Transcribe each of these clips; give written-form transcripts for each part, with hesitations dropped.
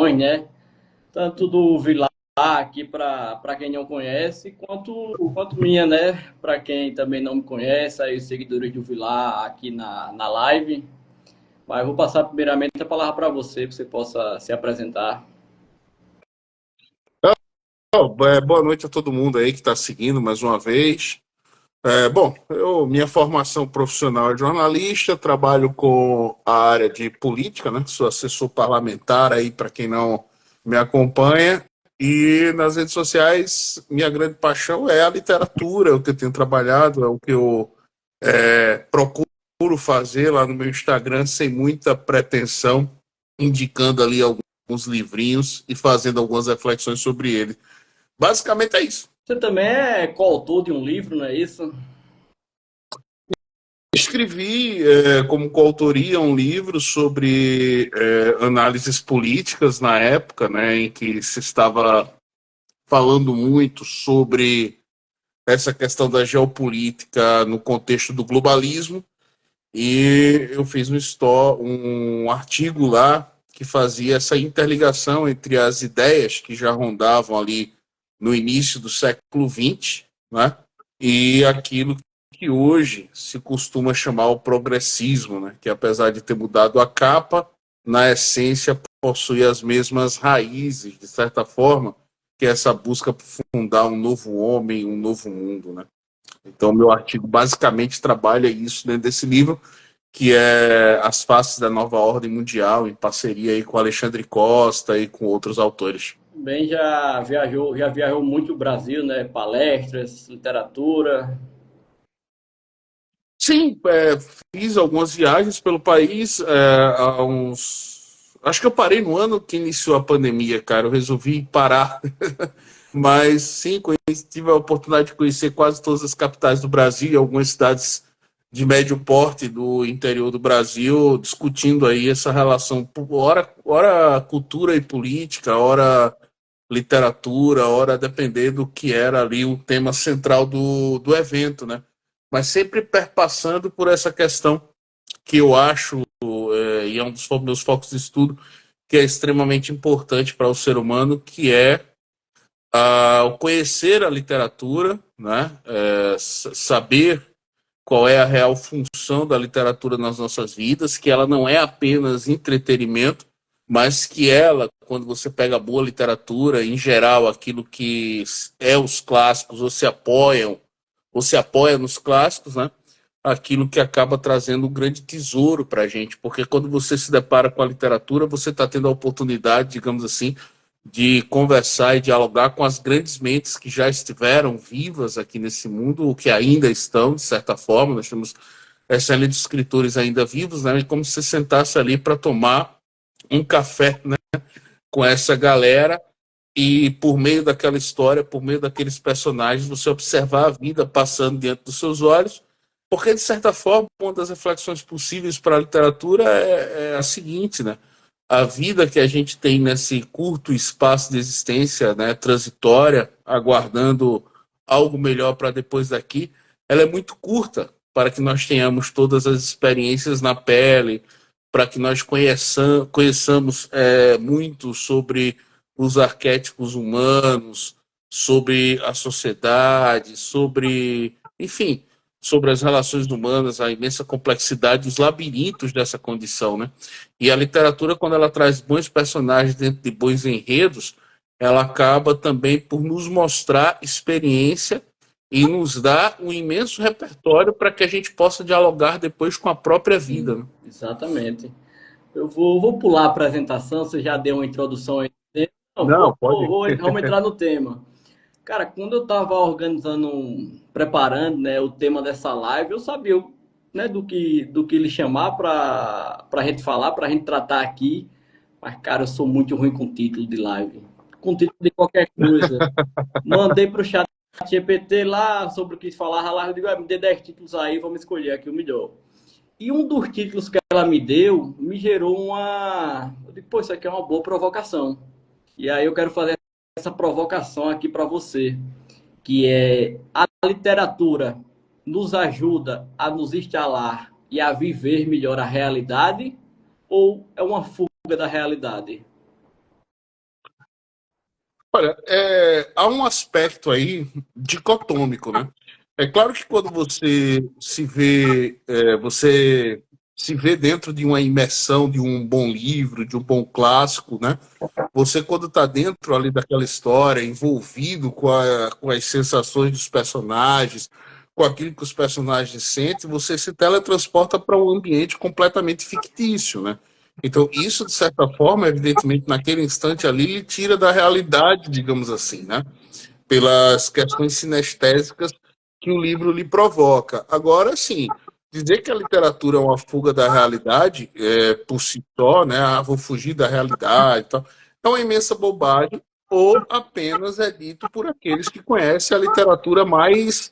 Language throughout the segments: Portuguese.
informações, né? Tanto do Vilar aqui para quem não conhece, quanto minha, né? Para quem também não me conhece, aí os seguidores do Vilar aqui na live. Mas eu vou passar primeiramente a palavra para você possa se apresentar. Boa noite a todo mundo aí que está seguindo mais uma vez. Bom, minha formação profissional é jornalista, trabalho com a área de política, né? Sou assessor parlamentar aí para quem não me acompanha. E nas redes sociais, minha grande paixão é a literatura, é o que eu tenho trabalhado, é o que eu procuro fazer lá no meu Instagram sem muita pretensão, indicando ali alguns livrinhos e fazendo algumas reflexões sobre ele. Basicamente é isso. Você também é coautor de um livro, não é isso? Escrevi como coautoria um livro sobre análises políticas na época, né, em que se estava falando muito sobre essa questão da geopolítica no contexto do globalismo, e eu fiz um artigo lá que fazia essa interligação entre as ideias que já rondavam ali no início do século XX, né, e aquilo que hoje se costuma chamar o progressismo, né, que apesar de ter mudado a capa, na essência possui as mesmas raízes, de certa forma, que é essa busca por fundar um novo homem, um novo mundo, né? Então, meu artigo basicamente trabalha isso dentro desse livro, que é As Faces da Nova Ordem Mundial, em parceria aí com Alexandre Costa e com outros autores. Bem, já viajou muito o Brasil, né? Palestras, literatura. Sim, fiz algumas viagens pelo país há uns. Acho que eu parei no ano que iniciou a pandemia, cara. Eu resolvi parar. Mas sim, tive a oportunidade de conhecer quase todas as capitais do Brasil e algumas cidades de médio porte do interior do Brasil, discutindo aí essa relação, ora cultura e política, ora literatura, ora depender do que era ali o tema central do evento, né? Mas sempre perpassando por essa questão que eu acho, e é um dos meus focos de estudo, que é extremamente importante para o ser humano, que é o conhecer a literatura, né? Saber qual é a real função da literatura nas nossas vidas, que ela não é apenas entretenimento, mas que ela, quando você pega boa literatura, em geral, aquilo que é os clássicos, ou se apoia nos clássicos, né? Aquilo que acaba trazendo um grande tesouro para a gente, porque quando você se depara com a literatura, você está tendo a oportunidade, digamos assim, de conversar e dialogar com as grandes mentes que já estiveram vivas aqui nesse mundo, ou que ainda estão, de certa forma. Nós temos excelentes escritores ainda vivos, né? E como se você sentasse ali para tomar um café, né, com essa galera e, por meio daquela história, por meio daqueles personagens, você observar a vida passando diante dos seus olhos, porque, de certa forma, uma das reflexões possíveis para a literatura é a seguinte, né? A vida que a gente tem nesse curto espaço de existência, né, transitória, aguardando algo melhor para depois daqui, ela é muito curta para que nós tenhamos todas as experiências na pele, para que nós conheçamos muito sobre os arquétipos humanos, sobre a sociedade, sobre, enfim, sobre as relações humanas, a imensa complexidade, os labirintos dessa condição, né? E a literatura, quando ela traz bons personagens dentro de bons enredos, ela acaba também por nos mostrar experiência e nos dar um imenso repertório para que a gente possa dialogar depois com a própria vida, Sim, né? exatamente. Eu vou pular a apresentação, você já deu uma introdução aí. Não, Não, pode. vamos entrar no tema. Cara, quando eu estava organizando, preparando, né, o tema dessa live, eu sabia, né, do que lhe chamar para a gente falar, para a gente tratar aqui. Mas, cara, eu sou muito ruim com título de live. Com título de qualquer coisa. Mandei pro chat GPT lá sobre o que falar lá. Eu digo, me dê 10 títulos aí, vamos escolher aqui o melhor. E um dos títulos que ela me deu me gerou uma. Eu digo, pô, isso aqui é uma boa provocação. E aí eu quero fazer essa provocação aqui para você, que é a literatura nos ajuda a nos instalar e a viver melhor a realidade ou é uma fuga da realidade? Olha, há um aspecto aí dicotômico, né? É claro que quando você se vê dentro de uma imersão de um bom livro, de um bom clássico, né? Você, quando está dentro ali daquela história, envolvido com as sensações dos personagens, com aquilo que os personagens sentem, você se teletransporta para um ambiente completamente fictício, né? Então, isso, de certa forma, evidentemente, naquele instante ali, lhe tira da realidade, digamos assim, né? Pelas questões sinestésicas que o livro lhe provoca. Agora, sim, dizer que a literatura é uma fuga da realidade, por si só, né? Ah, vou fugir da realidade e tal, é uma imensa bobagem, ou apenas é dito por aqueles que conhecem a literatura mais,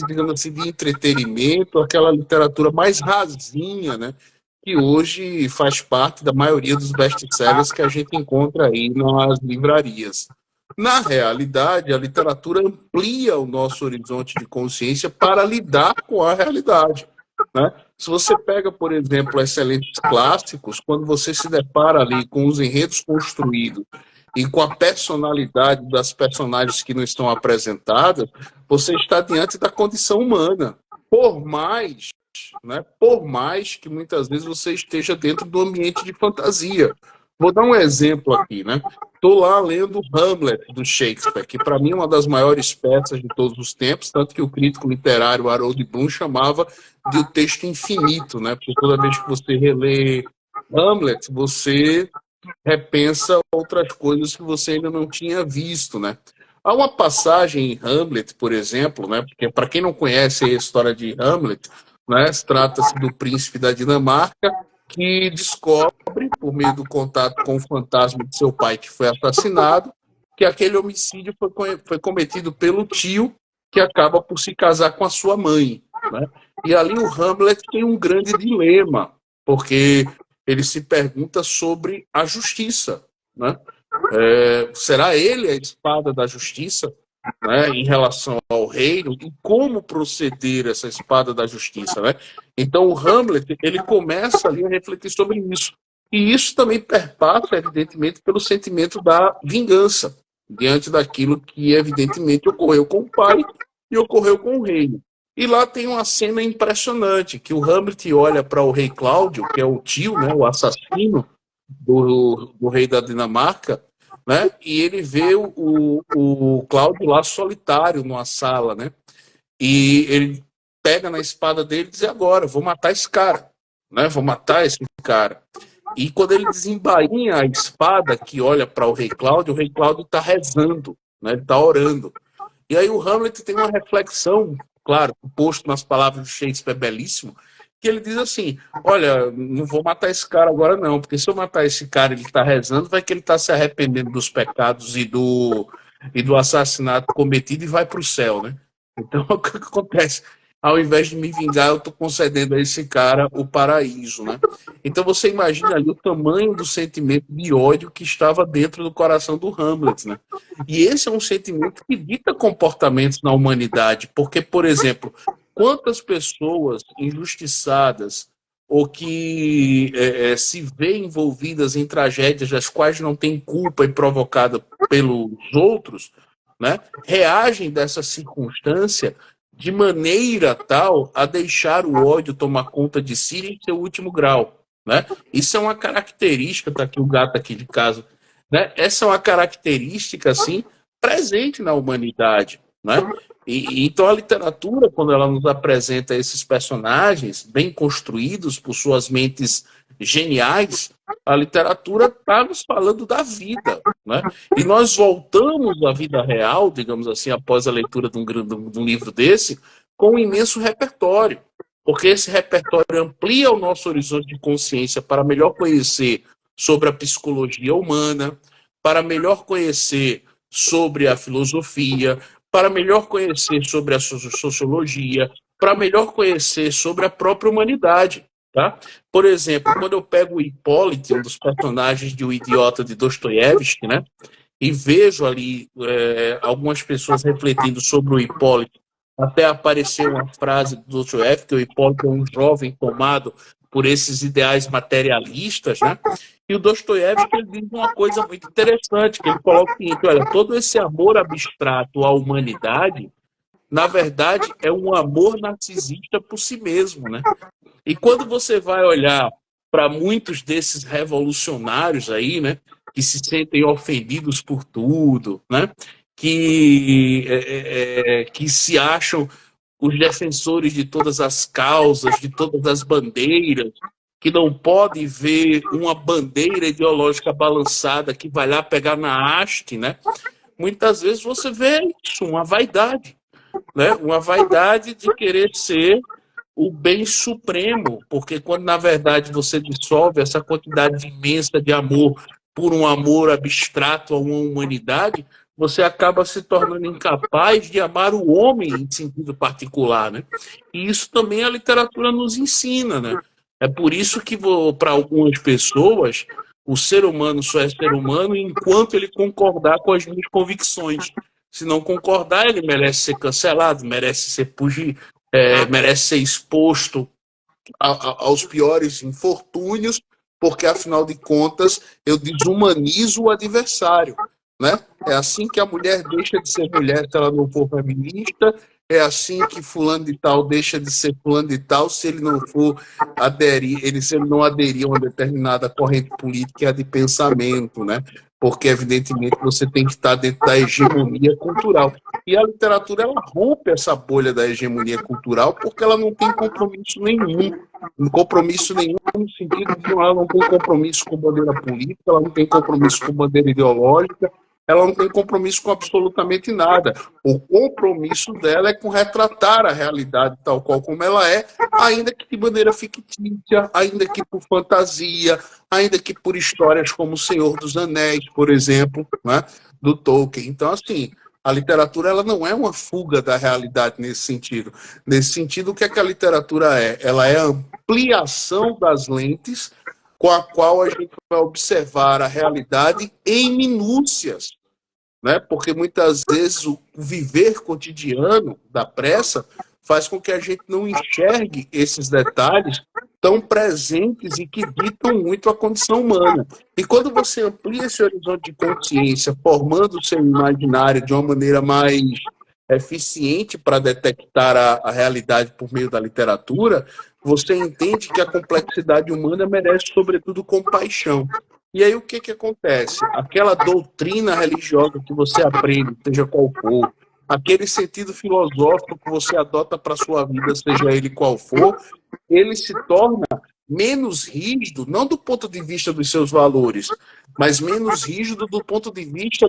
digamos assim, de entretenimento, aquela literatura mais rasinha, né? Que hoje faz parte da maioria dos best-sellers que a gente encontra aí nas livrarias. Na realidade, a literatura amplia o nosso horizonte de consciência para lidar com a realidade, né? Se você pega, por exemplo, excelentes clássicos, quando você se depara ali com os enredos construídos e com a personalidade das personagens que não estão apresentadas, você está diante da condição humana. Por mais, né, por mais que muitas vezes você esteja dentro do ambiente de fantasia. Vou dar um exemplo aqui, né? Estou lá lendo Hamlet, do Shakespeare, que para mim é uma das maiores peças de todos os tempos, tanto que o crítico literário Harold Bloom chamava de o texto infinito, né? Porque toda vez que você relê Hamlet, você repensa outras coisas que você ainda não tinha visto, né? Há uma passagem em Hamlet, por exemplo, né? Porque para quem não conhece a história de Hamlet, né? Trata-se do príncipe da Dinamarca que descobre, por meio do contato com o fantasma de seu pai que foi assassinado, que aquele homicídio foi cometido pelo tio que acaba por se casar com a sua mãe, né? E ali o Hamlet tem um grande dilema, porque ele se pergunta sobre a justiça, né? Será ele a espada da justiça, né, em relação ao reino, e como proceder essa espada da justiça, né? Então o Hamlet ele começa ali a refletir sobre isso, e isso também perpassa evidentemente pelo sentimento da vingança diante daquilo que evidentemente ocorreu com o pai e ocorreu com o reino. E lá tem uma cena impressionante que o Hamlet olha para o rei Cláudio, que é o tio, né, o assassino do rei da Dinamarca, né? E ele vê o Cláudio lá solitário numa sala, né? E ele pega na espada dele e diz: agora, vou matar esse cara, né? Vou matar esse cara. E quando ele desembainha a espada, que olha para o rei Cláudio está rezando, né? Ele está orando. E aí o Hamlet tem uma reflexão, claro, posto nas palavras de Shakespeare belíssimo, que ele diz assim: olha, não vou matar esse cara agora não, porque se eu matar esse cara, ele está rezando, vai que ele está se arrependendo dos pecados e do assassinato cometido e vai para o céu, né? Então, o que acontece? Ao invés de me vingar, eu estou concedendo a esse cara o paraíso, né? Então você imagina ali o tamanho do sentimento de ódio que estava dentro do coração do Hamlet, né? E esse é um sentimento que dita comportamentos na humanidade, porque, por exemplo, quantas pessoas injustiçadas ou que se veem envolvidas em tragédias das quais não têm culpa e provocada pelos outros, né, reagem dessa circunstância de maneira tal a deixar o ódio tomar conta de si em seu último grau, né? Isso é uma característica, tá aqui o gato aqui de casa, né? Essa é uma característica assim presente na humanidade, né? Então a literatura, quando ela nos apresenta esses personagens bem construídos por suas mentes geniais, a literatura está nos falando da vida, né? E nós voltamos à vida real, digamos assim, após a leitura de um livro desse, com um imenso repertório, porque esse repertório amplia o nosso horizonte de consciência para melhor conhecer sobre a psicologia humana, para melhor conhecer sobre a filosofia, para melhor conhecer sobre a sociologia, para melhor conhecer sobre a própria humanidade. Tá? Por exemplo, quando eu pego o Hipólito, um dos personagens de O Idiota de Dostoiévski, né, e vejo ali algumas pessoas refletindo sobre o Hipólito, até aparecer uma frase do Dostoiévski, que o Hipólito é um jovem tomado por esses ideais materialistas, né? E o Dostoiévski ele diz uma coisa muito interessante, que ele coloca o seguinte, olha, todo esse amor abstrato à humanidade, na verdade, é um amor narcisista por si mesmo, né? E quando você vai olhar para muitos desses revolucionários aí, né, que se sentem ofendidos por tudo, né, que se acham os defensores de todas as causas, de todas as bandeiras, que não pode ver uma bandeira ideológica balançada que vai lá pegar na haste, né? Muitas vezes você vê isso, uma vaidade, né? Uma vaidade de querer ser o bem supremo, porque quando na verdade você dissolve essa quantidade imensa de amor por um amor abstrato a uma humanidade, você acaba se tornando incapaz de amar o homem em sentido particular, né? E isso também a literatura nos ensina, né? É por isso que para algumas pessoas o ser humano só é ser humano enquanto ele concordar com as minhas convicções. Se não concordar, ele merece ser cancelado, merece ser merece ser exposto aos piores infortúnios, porque afinal de contas eu desumanizo o adversário, né? É assim que a mulher deixa de ser mulher se ela não for feminista, é assim que fulano de tal deixa de ser fulano de tal se ele não for se ele não aderir a uma determinada corrente política de pensamento, né? Porque evidentemente você tem que estar dentro da hegemonia cultural. E a literatura ela rompe essa bolha da hegemonia cultural porque ela não tem compromisso nenhum no sentido de que ela não tem compromisso com bandeira política, ela não tem compromisso com bandeira ideológica, ela não tem compromisso com absolutamente nada. O compromisso dela é com retratar a realidade tal qual como ela é, ainda que de maneira fictícia, ainda que por fantasia, ainda que por histórias como O Senhor dos Anéis, por exemplo, né, do Tolkien. Então, assim, a literatura ela não é uma fuga da realidade nesse sentido. Nesse sentido, o que é que a literatura é? Ela é a ampliação das lentes com a qual a gente vai observar a realidade em minúcias, né? Porque muitas vezes o viver cotidiano da pressa faz com que a gente não enxergue esses detalhes tão presentes e que ditam muito a condição humana. E quando você amplia esse horizonte de consciência, formando o seu imaginário de uma maneira mais eficiente para detectar a realidade por meio da literatura, você entende que a complexidade humana merece, sobretudo, compaixão. E aí o que, que acontece? Aquela doutrina religiosa que você aprende, seja qual for, aquele sentido filosófico que você adota para a sua vida, seja ele qual for, ele se torna menos rígido, não do ponto de vista dos seus valores, mas menos rígido do ponto de vista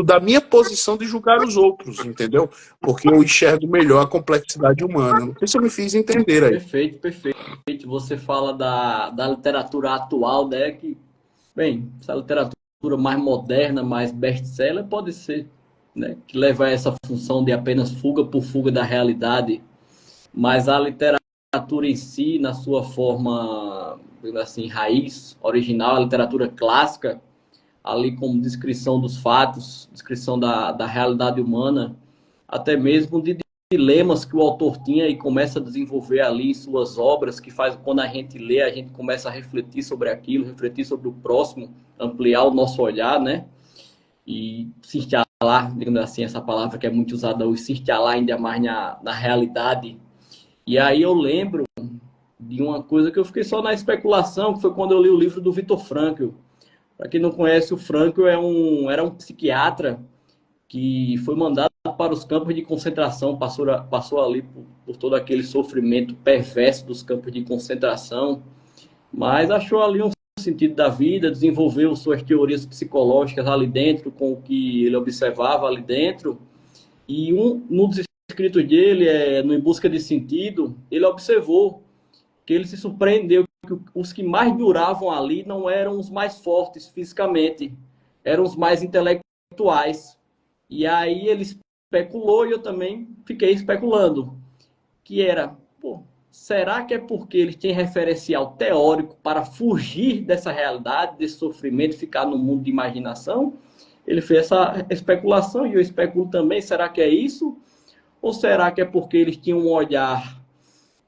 da minha posição de julgar os outros, entendeu? Porque eu enxergo melhor a complexidade humana. Não sei se eu me fiz entender aí. Perfeito, perfeito. Você fala da literatura atual, né? Que, bem, essa literatura mais moderna, mais best-seller, pode ser, né? Que leva a essa função de apenas fuga por fuga da realidade. Mas a literatura em si, na sua forma, assim, raiz, original, a literatura clássica, ali como descrição dos fatos, descrição da realidade humana, até mesmo de dilemas que o autor tinha e começa a desenvolver ali suas obras, que faz quando a gente lê, a gente começa a refletir sobre aquilo, refletir sobre o próximo, ampliar o nosso olhar, né? E se instalar, digamos assim, essa palavra que é muito usada hoje, se instalar ainda mais na realidade. E aí eu lembro de uma coisa que eu fiquei só na especulação, que foi quando eu li o livro do Viktor Frankl. Para quem não conhece, o Frankl era um psiquiatra que foi mandado para os campos de concentração, passou ali por todo aquele sofrimento perverso dos campos de concentração, mas achou ali um sentido da vida, desenvolveu suas teorias psicológicas ali dentro, com o que ele observava ali dentro, e um dos escritos dele, no Em Busca de Sentido, ele observou que ele se surpreendeu que os que mais duravam ali não eram os mais fortes fisicamente, eram os mais intelectuais. E aí ele especulou e eu também fiquei especulando, que era, pô, será que é porque eles têm referencial teórico para fugir dessa realidade, desse sofrimento, ficar no mundo de imaginação? Ele fez essa especulação e eu especulo também, será que é isso? Ou será que é porque eles tinham um olhar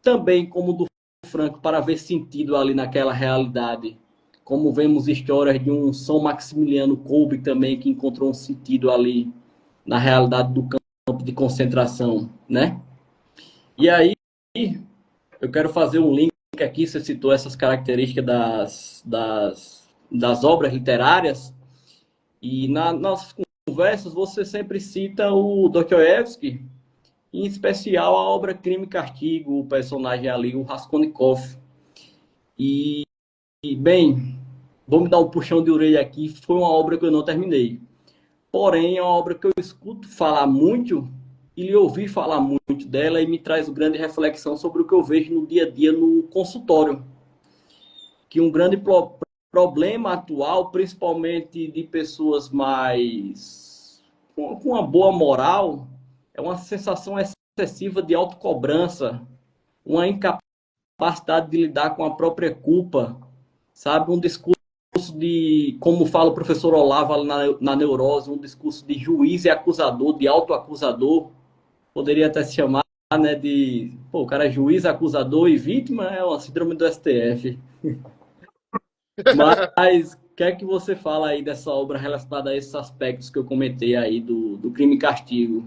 também como o do Franco para ver sentido ali naquela realidade, como vemos histórias de um São Maximiliano Kolbe também, que encontrou um sentido ali na realidade do campo de concentração, né? E aí, eu quero fazer um link aqui, você citou essas características das obras literárias, e nas conversas você sempre cita o Dostoiévski, em especial a obra Crime e Castigo, o personagem ali, o Raskolnikov. Bem, vou me dar um puxão de orelha aqui, foi uma obra que eu não terminei. Porém, é uma obra que eu escuto falar muito e lhe ouvi falar muito dela e me traz grande reflexão sobre o que eu vejo no dia a dia no consultório. Que um grande problema atual, principalmente de pessoas mais com uma boa moral, é uma sensação excessiva de autocobrança, uma incapacidade de lidar com a própria culpa, sabe? Um discurso de, como fala o professor Olavo na neurose, um discurso de juiz e acusador, de autoacusador, poderia até se chamar, né, de, pô, o cara é juiz, acusador e vítima, é uma síndrome do STF. Mas o que é que você fala aí dessa obra relacionada a esses aspectos que eu comentei aí do Crime e Castigo?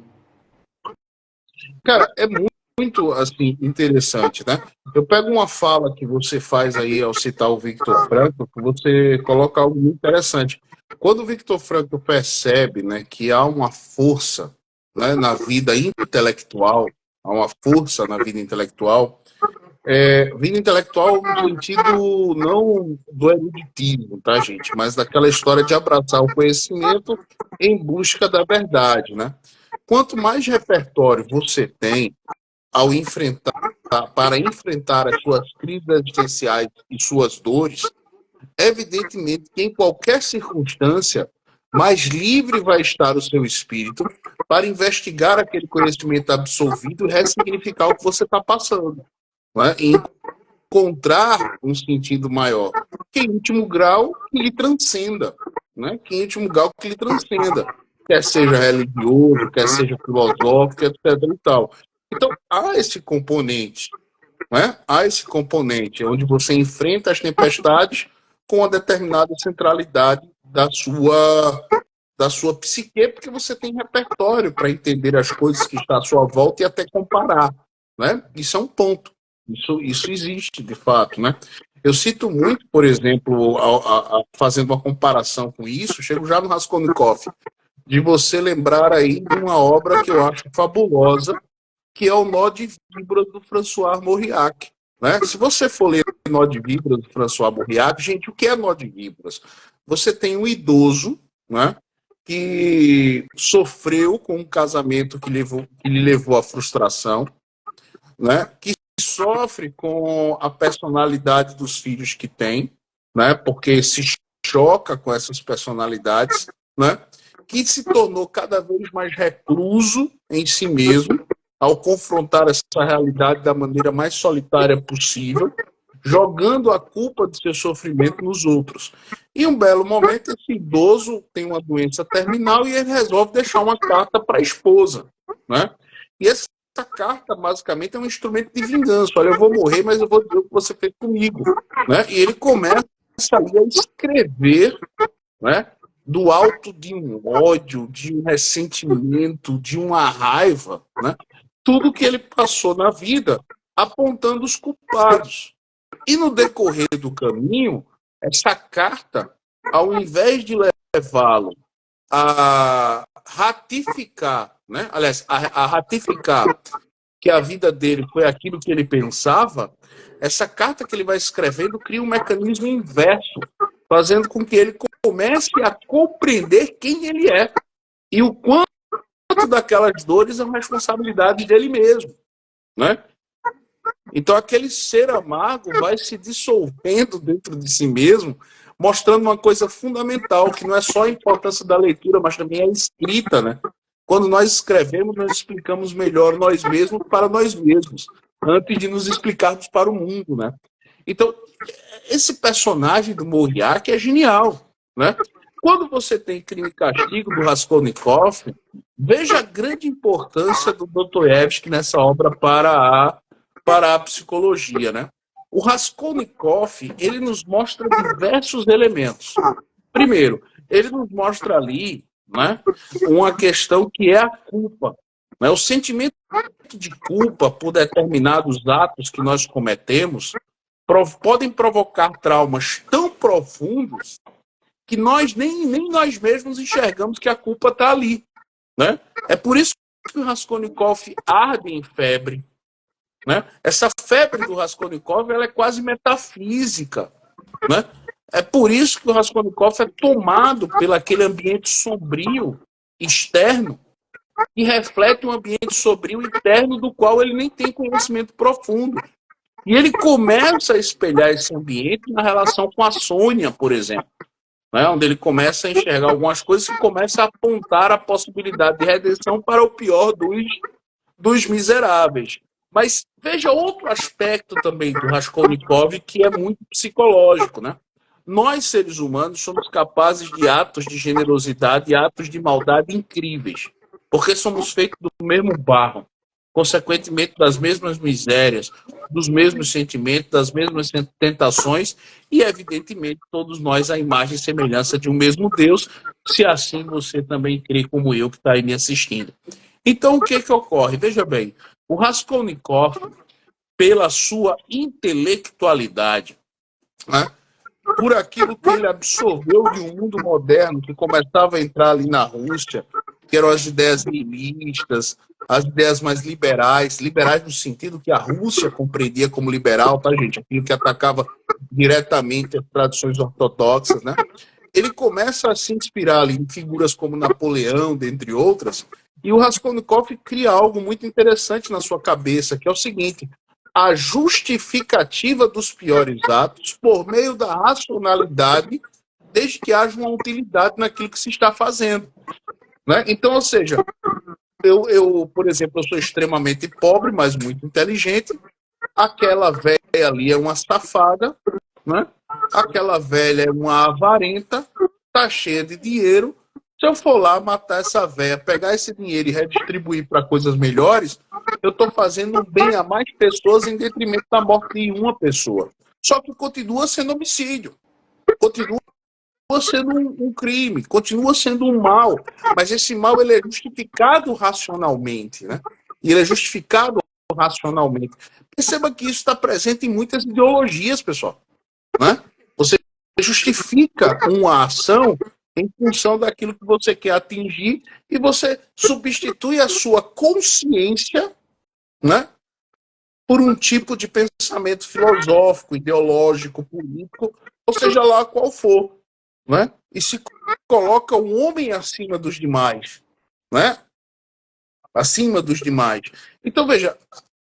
Cara, é muito assim, interessante, né? Eu pego uma fala que você faz aí ao citar o Victor Frankl, que você coloca algo muito interessante. Quando o Victor Frankl percebe, né, que há uma força, né, na vida intelectual, há uma força na vida intelectual, vida intelectual no sentido não do eruditismo, tá, gente? Mas daquela história de abraçar o conhecimento em busca da verdade, né? Quanto mais repertório você tem ao enfrentar, para enfrentar as suas crises existenciais e suas dores, evidentemente que em qualquer circunstância, mais livre vai estar o seu espírito para investigar aquele conhecimento absolvido e ressignificar o que você está passando, né? E encontrar um sentido maior, que em último grau que lhe transcenda, né? Que em último grau que lhe transcenda, quer seja religioso, quer seja filosófico, etc. e tal. Então, há esse componente, né? Há esse componente onde você enfrenta as tempestades com uma determinada centralidade da sua psique, porque você tem repertório para entender as coisas que estão à sua volta e até comparar, né? Isso é um ponto. Isso existe, de fato, né? Eu cito muito, por exemplo, fazendo uma comparação com isso, chego já no Raskolnikov, de você lembrar aí de uma obra que eu acho fabulosa, que é o Nó de Víboras do François Mauriac, né? Se você for ler o Nó de Víboras do François Mauriac, gente, o que é Nó de Víboras? Você tem um idoso, né, que sofreu com um casamento que lhe levou à frustração, né, que sofre com a personalidade dos filhos que tem, né, porque se choca com essas personalidades, né, que se tornou cada vez mais recluso em si mesmo, ao confrontar essa realidade da maneira mais solitária possível, jogando a culpa do seu sofrimento nos outros. E um belo momento, esse idoso tem uma doença terminal e ele resolve deixar uma carta para a esposa, né? E essa carta, basicamente, é um instrumento de vingança. Olha, eu vou morrer, mas eu vou dizer o que você fez comigo, né? E ele começa ali a escrever, né, do alto de um ódio, de um ressentimento, de uma raiva, né? Tudo que ele passou na vida, apontando os culpados. E no decorrer do caminho, essa carta, ao invés de levá-lo a ratificar, né? Aliás, a ratificar que a vida dele foi aquilo que ele pensava, essa carta que ele vai escrevendo cria um mecanismo inverso, fazendo com que ele comece a compreender quem ele é e o quanto daquelas dores é uma responsabilidade dele mesmo, né? Então aquele ser amargo vai se dissolvendo dentro de si mesmo, mostrando uma coisa fundamental, que não é só a importância da leitura, mas também a escrita, né? Quando nós escrevemos, nós explicamos melhor nós mesmos para nós mesmos, antes de nos explicarmos para o mundo, né? Então, esse personagem do Mauriac é genial, né? Quando você tem Crime e Castigo, do Raskolnikov, veja a grande importância do Dostoiévski nessa obra para a psicologia, né? O Raskolnikov, ele nos mostra diversos elementos. Primeiro, ele nos mostra ali, né, uma questão que é a culpa. Né? O sentimento de culpa por determinados atos que nós cometemos podem provocar traumas tão profundos que nós nem nós mesmos enxergamos que a culpa está ali. Né? É por isso que o Raskolnikov arde em febre. Né? Essa febre do Raskolnikov ela é quase metafísica. Né? É por isso que o Raskolnikov é tomado pelo aquele ambiente sombrio externo que reflete um ambiente sombrio interno do qual ele nem tem conhecimento profundo. E ele começa a espelhar esse ambiente na relação com a Sônia, por exemplo, né? Onde ele começa a enxergar algumas coisas que começa a apontar a possibilidade de redenção para o pior dos miseráveis. Mas veja outro aspecto também do Raskolnikov que é muito psicológico, né? Nós, seres humanos, somos capazes de atos de generosidade e atos de maldade incríveis, porque somos feitos do mesmo barro, consequentemente das mesmas misérias, dos mesmos sentimentos, das mesmas tentações e, evidentemente, todos nós à imagem e semelhança de um mesmo Deus, se assim você também crê como eu que está aí me assistindo. Então, o que ocorre? Veja bem, o Raskolnikov, pela sua intelectualidade, né, por aquilo que ele absorveu de um mundo moderno que começava a entrar ali na Rússia, que eram as ideias nihilistas, as ideias mais liberais, liberais no sentido que a Rússia compreendia como liberal, tá, gente? Aquilo que atacava diretamente as tradições ortodoxas, né? Ele começa a se inspirar ali em figuras como Napoleão, dentre outras, e o Raskolnikov cria algo muito interessante na sua cabeça, que é o seguinte: a justificativa dos piores atos por meio da racionalidade, desde que haja uma utilidade naquilo que se está fazendo. Né? Então, ou seja, eu, por exemplo, eu sou extremamente pobre, mas muito inteligente. Aquela velha ali é uma safada, né? Aquela velha é uma avarenta, tá cheia de dinheiro. Se eu for lá matar essa velha, pegar esse dinheiro e redistribuir para coisas melhores, eu estou fazendo um bem a mais pessoas em detrimento da morte de uma pessoa. Só que continua sendo homicídio, continua sendo um crime, continua sendo um mal, mas esse mal ele é justificado racionalmente, né? E ele é justificado racionalmente. Perceba que isso está presente em muitas ideologias, pessoal, né? Você justifica uma ação em função daquilo que você quer atingir e você substitui a sua consciência, né, por um tipo de pensamento filosófico, ideológico, político, ou seja lá qual for, né? E se coloca o homem acima dos demais, né? Acima dos demais. Então, veja,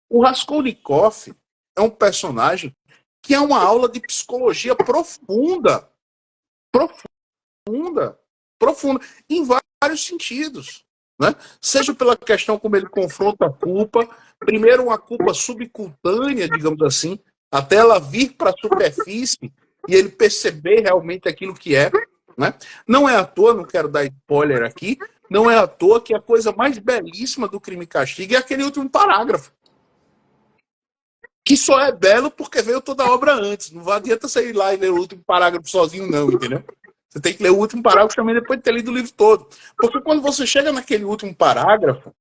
o Raskolnikov é um personagem que é uma aula de psicologia profunda, em vários sentidos. Né? Seja pela questão como ele confronta a culpa, primeiro uma culpa subcutânea, digamos assim, até ela vir para a superfície e ele perceber realmente aquilo que é. Né? Não é à toa, não quero dar spoiler aqui, não é à toa que a coisa mais belíssima do Crime e Castigo é aquele último parágrafo. Que só é belo porque veio toda a obra antes. Não adianta você ir lá e ler o último parágrafo sozinho, não, entendeu? Você tem que ler o último parágrafo também depois de ter lido o livro todo. Porque quando você chega naquele último parágrafo,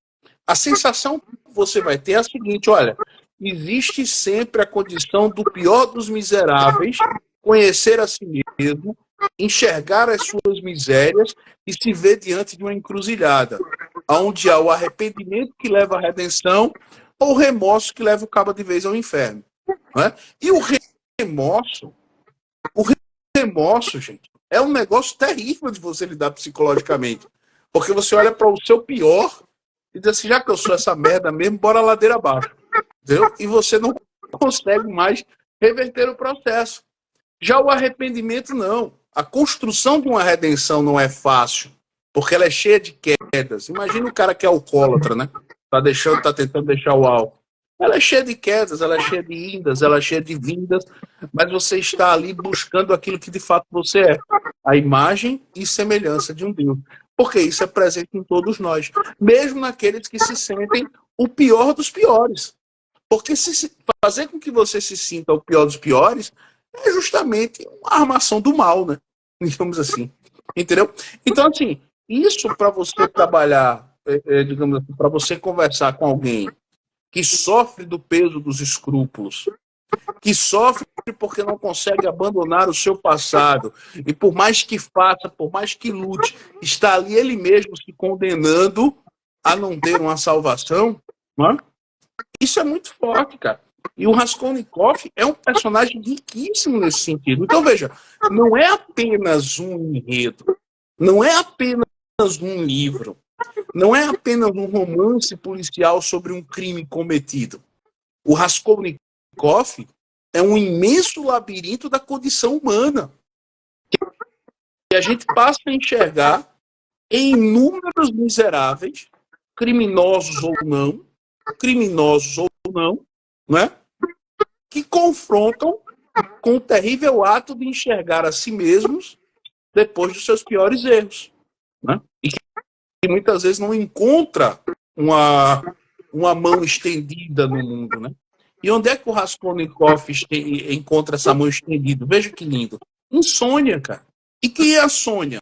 a sensação que você vai ter é a seguinte: olha, existe sempre a condição do pior dos miseráveis conhecer a si mesmo, enxergar as suas misérias e se ver diante de uma encruzilhada, onde há o arrependimento que leva à redenção ou o remorso que leva o cabo de vez ao inferno. Né? E o remorso, gente, é um negócio terrível de você lidar psicologicamente. Porque você olha para o seu pior e diz assim: já que eu sou essa merda mesmo, bora a ladeira abaixo. Entendeu? E você não consegue mais reverter o processo. Já o arrependimento, não. A construção de uma redenção não é fácil, porque ela é cheia de quedas. Imagina o cara que é alcoólatra, né? Tá tentando deixar o álcool. Ela é cheia de quedas, ela é cheia de indas, ela é cheia de vindas, mas você está ali buscando aquilo que de fato você é, a imagem e semelhança de um Deus. Porque isso é presente em todos nós, mesmo naqueles que se sentem o pior dos piores. Porque fazer com que você se sinta o pior dos piores é justamente uma armação do mal, né? Digamos assim. Entendeu? Então, assim, isso para você trabalhar, digamos assim, para você conversar com alguém que sofre do peso dos escrúpulos, que sofre porque não consegue abandonar o seu passado, e por mais que faça, por mais que lute, está ali ele mesmo se condenando a não ter uma salvação, não é? Isso é muito forte, cara. E o Raskolnikov é um personagem riquíssimo nesse sentido. Então, veja, não é apenas um enredo, não é apenas um livro, não é apenas um romance policial sobre um crime cometido. O Raskolnikov é um imenso labirinto da condição humana. E a gente passa a enxergar em inúmeros miseráveis, criminosos ou não, né, que confrontam com o terrível ato de enxergar a si mesmos depois dos seus piores erros. Né? E que muitas vezes não encontra uma mão estendida no mundo. Né? E onde é que o Raskolnikov encontra essa mão estendida? Veja que lindo. Em Sônia, cara. E quem é a Sônia?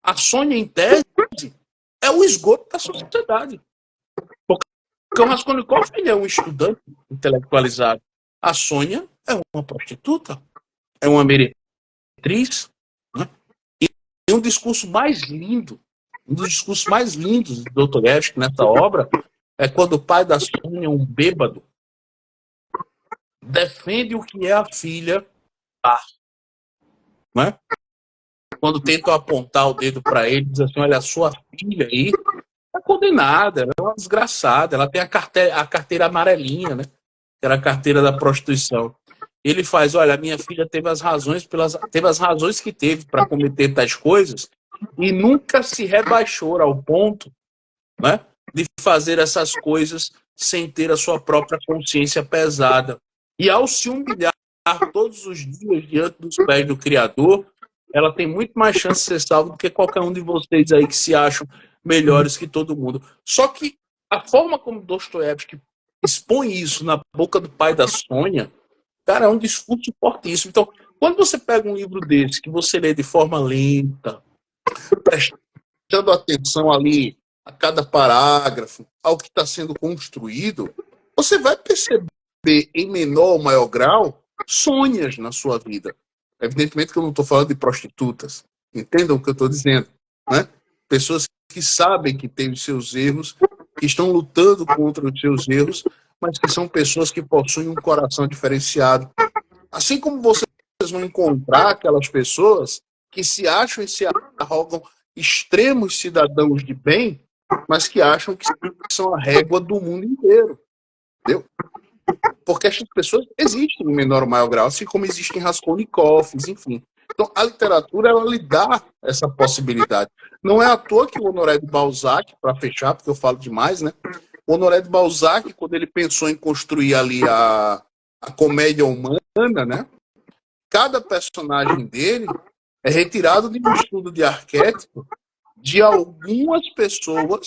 A Sônia, em tese, é o esgoto da sociedade. Porque o Raskolnikov ele é um estudante intelectualizado. A Sônia é uma prostituta, é uma meretriz. Né? E um discurso mais lindo, um dos discursos mais lindos de Dostoiévski nessa obra é quando o pai da Sônia, um bêbado, defende o que é a filha, né? Quando tentam apontar o dedo para ele, diz assim, olha, a sua filha aí está condenada, ela é uma desgraçada, ela tem a carteira amarelinha, né? Que era a carteira da prostituição. Ele faz, olha, a minha filha teve as razões que teve para cometer tais coisas e nunca se rebaixou ao ponto, né, de fazer essas coisas sem ter a sua própria consciência pesada. E ao se humilhar todos os dias diante dos pés do Criador, ela tem muito mais chance de ser salva do que qualquer um de vocês aí que se acham melhores que todo mundo. Só que a forma como Dostoiévski expõe isso na boca do pai da Sônia, cara, é um discurso fortíssimo. Então, quando você pega um livro desse, que você lê de forma lenta, prestando atenção ali a cada parágrafo, ao que está sendo construído, você vai perceber, em menor ou maior grau, Sônias na sua vida. Evidentemente que eu não estou falando de prostitutas. Entendam o que eu estou dizendo. Né? Pessoas que sabem que têm os seus erros, que estão lutando contra os seus erros, mas que são pessoas que possuem um coração diferenciado. Assim como vocês vão encontrar aquelas pessoas que se acham e se arrogam extremos cidadãos de bem, mas que acham que são a régua do mundo inteiro. Entendeu? Porque essas pessoas existem em menor ou maior grau, assim como existem Raskolnikovs, enfim. Então, a literatura, ela lhe dá essa possibilidade. Não é à toa que o Honoré de Balzac, para fechar, porque eu falo demais, né? O Honoré de Balzac, quando ele pensou em construir ali a comédia humana, né? Cada personagem dele é retirado de um estudo de arquétipo de algumas pessoas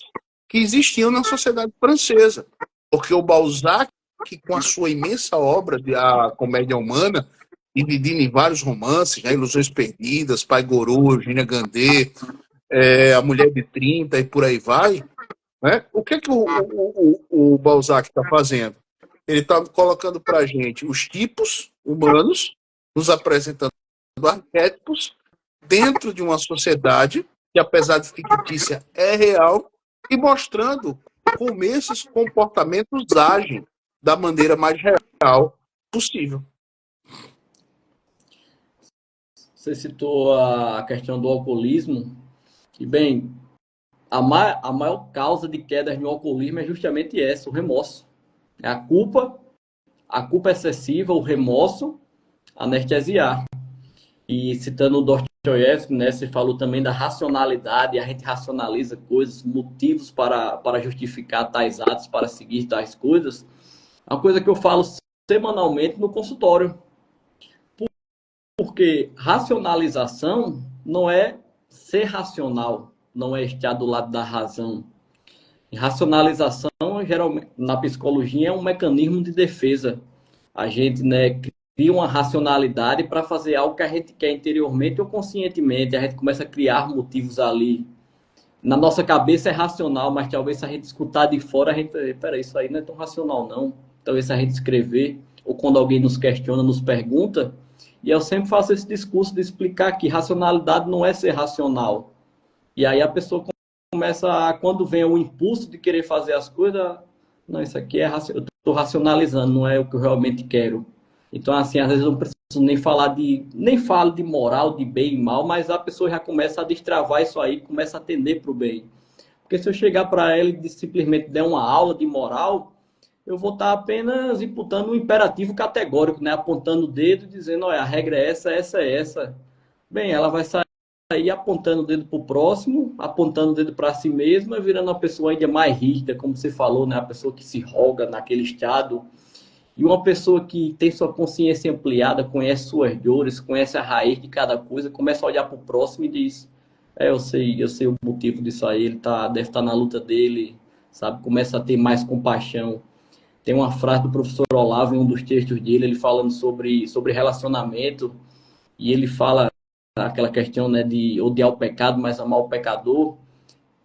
que existiam na sociedade francesa. Porque o Balzac, que com a sua imensa obra de A Comédia Humana, dividida em vários romances, né, Ilusões Perdidas, Pai Gorô, Eugênia Gandê, A Mulher de 30 e por aí vai, né? O que o Balzac está fazendo? Ele está colocando para a gente os tipos humanos, nos apresentando arquétipos dentro de uma sociedade que, apesar de fictícia, é real, e mostrando como esses comportamentos agem da maneira mais real possível. Você citou a questão do alcoolismo, e bem, a maior causa de quedas no alcoolismo é justamente essa, o remorso. É a culpa excessiva, o remorso, anestesiar. E citando o Dostoiévski, né, você falou também da racionalidade, a gente racionaliza coisas, motivos para justificar tais atos, para seguir tais coisas. É uma coisa que eu falo semanalmente no consultório. Porque racionalização não é ser racional, não é estar do lado da razão. E racionalização, geralmente, na psicologia, é um mecanismo de defesa. A gente, né, cria uma racionalidade para fazer algo que a gente quer interiormente ou conscientemente. A gente começa a criar motivos ali. Na nossa cabeça é racional, mas talvez se a gente escutar de fora, a gente, peraí, isso aí não é tão racional, não. Talvez se a gente escrever, ou quando alguém nos questiona, nos pergunta, e eu sempre faço esse discurso de explicar que racionalidade não é ser racional. E aí a pessoa começa, quando vem o impulso de querer fazer as coisas, não, isso aqui é eu estou racionalizando, não é o que eu realmente quero. Então, assim, às vezes eu não preciso nem falo de moral, de bem e mal, mas a pessoa já começa a destravar isso aí, começa a atender para o bem. Porque se eu chegar para ela e simplesmente der uma aula de moral, eu vou estar apenas imputando um imperativo categórico, né? Apontando o dedo e dizendo, olha, a regra é essa, essa é essa. Bem, ela vai sair apontando o dedo para o próximo, apontando o dedo para si mesma, virando uma pessoa ainda mais rígida, como você falou, né? A pessoa que se roga naquele estado. E uma pessoa que tem sua consciência ampliada, conhece suas dores, conhece a raiz de cada coisa, começa a olhar para o próximo e diz: eu sei o motivo disso aí, deve estar na luta dele, sabe? Começa a ter mais compaixão. Tem uma frase do professor Olavo em um dos textos dele, ele falando sobre relacionamento, e ele fala aquela questão, né, de odiar o pecado, mas amar o pecador.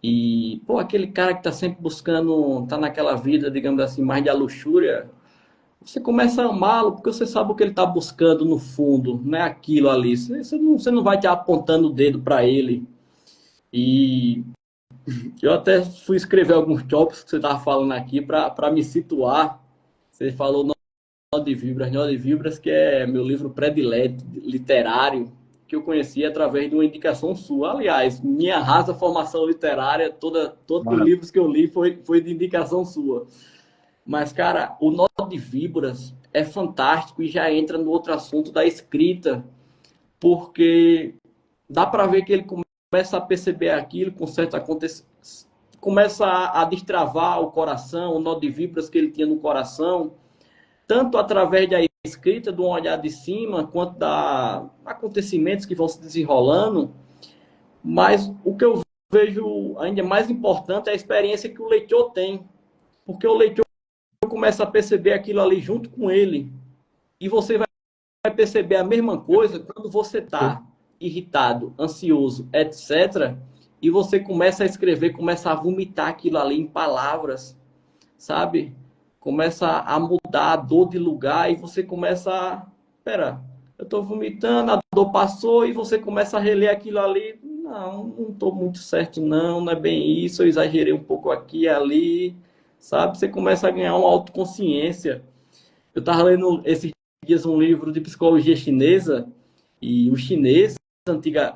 E, pô, aquele cara que está sempre buscando, tá naquela vida, digamos assim, mais de luxúria, você começa a amá-lo porque você sabe o que ele está buscando no fundo, não é aquilo ali. Você não vai te apontando o dedo para ele. E eu até fui escrever alguns tópicos que você estava falando aqui para me situar. Você falou Nó de Vibras, que é meu livro predileto, literário, que eu conheci através de uma indicação sua. Aliás, minha rasa formação literária, todos os livros que eu li foi de indicação sua. Mas, cara, o Nó de Víboras é fantástico e já entra no outro assunto da escrita, porque dá para ver que ele começa a perceber aquilo com certo acontecimento, começa a destravar o coração, o nó de víboras que ele tinha no coração, tanto através da escrita, de um olhar de cima, quanto da acontecimentos que vão se desenrolando. Mas o que eu vejo ainda mais importante é a experiência que o leitor tem, porque o leitor começa a perceber aquilo ali junto com ele. E você vai perceber a mesma coisa quando você está irritado, ansioso, etc. E você começa a escrever, começa a vomitar aquilo ali em palavras, sabe? Começa a mudar a dor de lugar e você começa a... Pera, eu estou vomitando, a dor passou e você começa a reler aquilo ali. Não estou muito certo, não é bem isso, eu exagerei um pouco aqui e ali, sabe? Você começa a ganhar uma autoconsciência. Eu estava lendo esses dias um livro de psicologia chinesa e os chineses,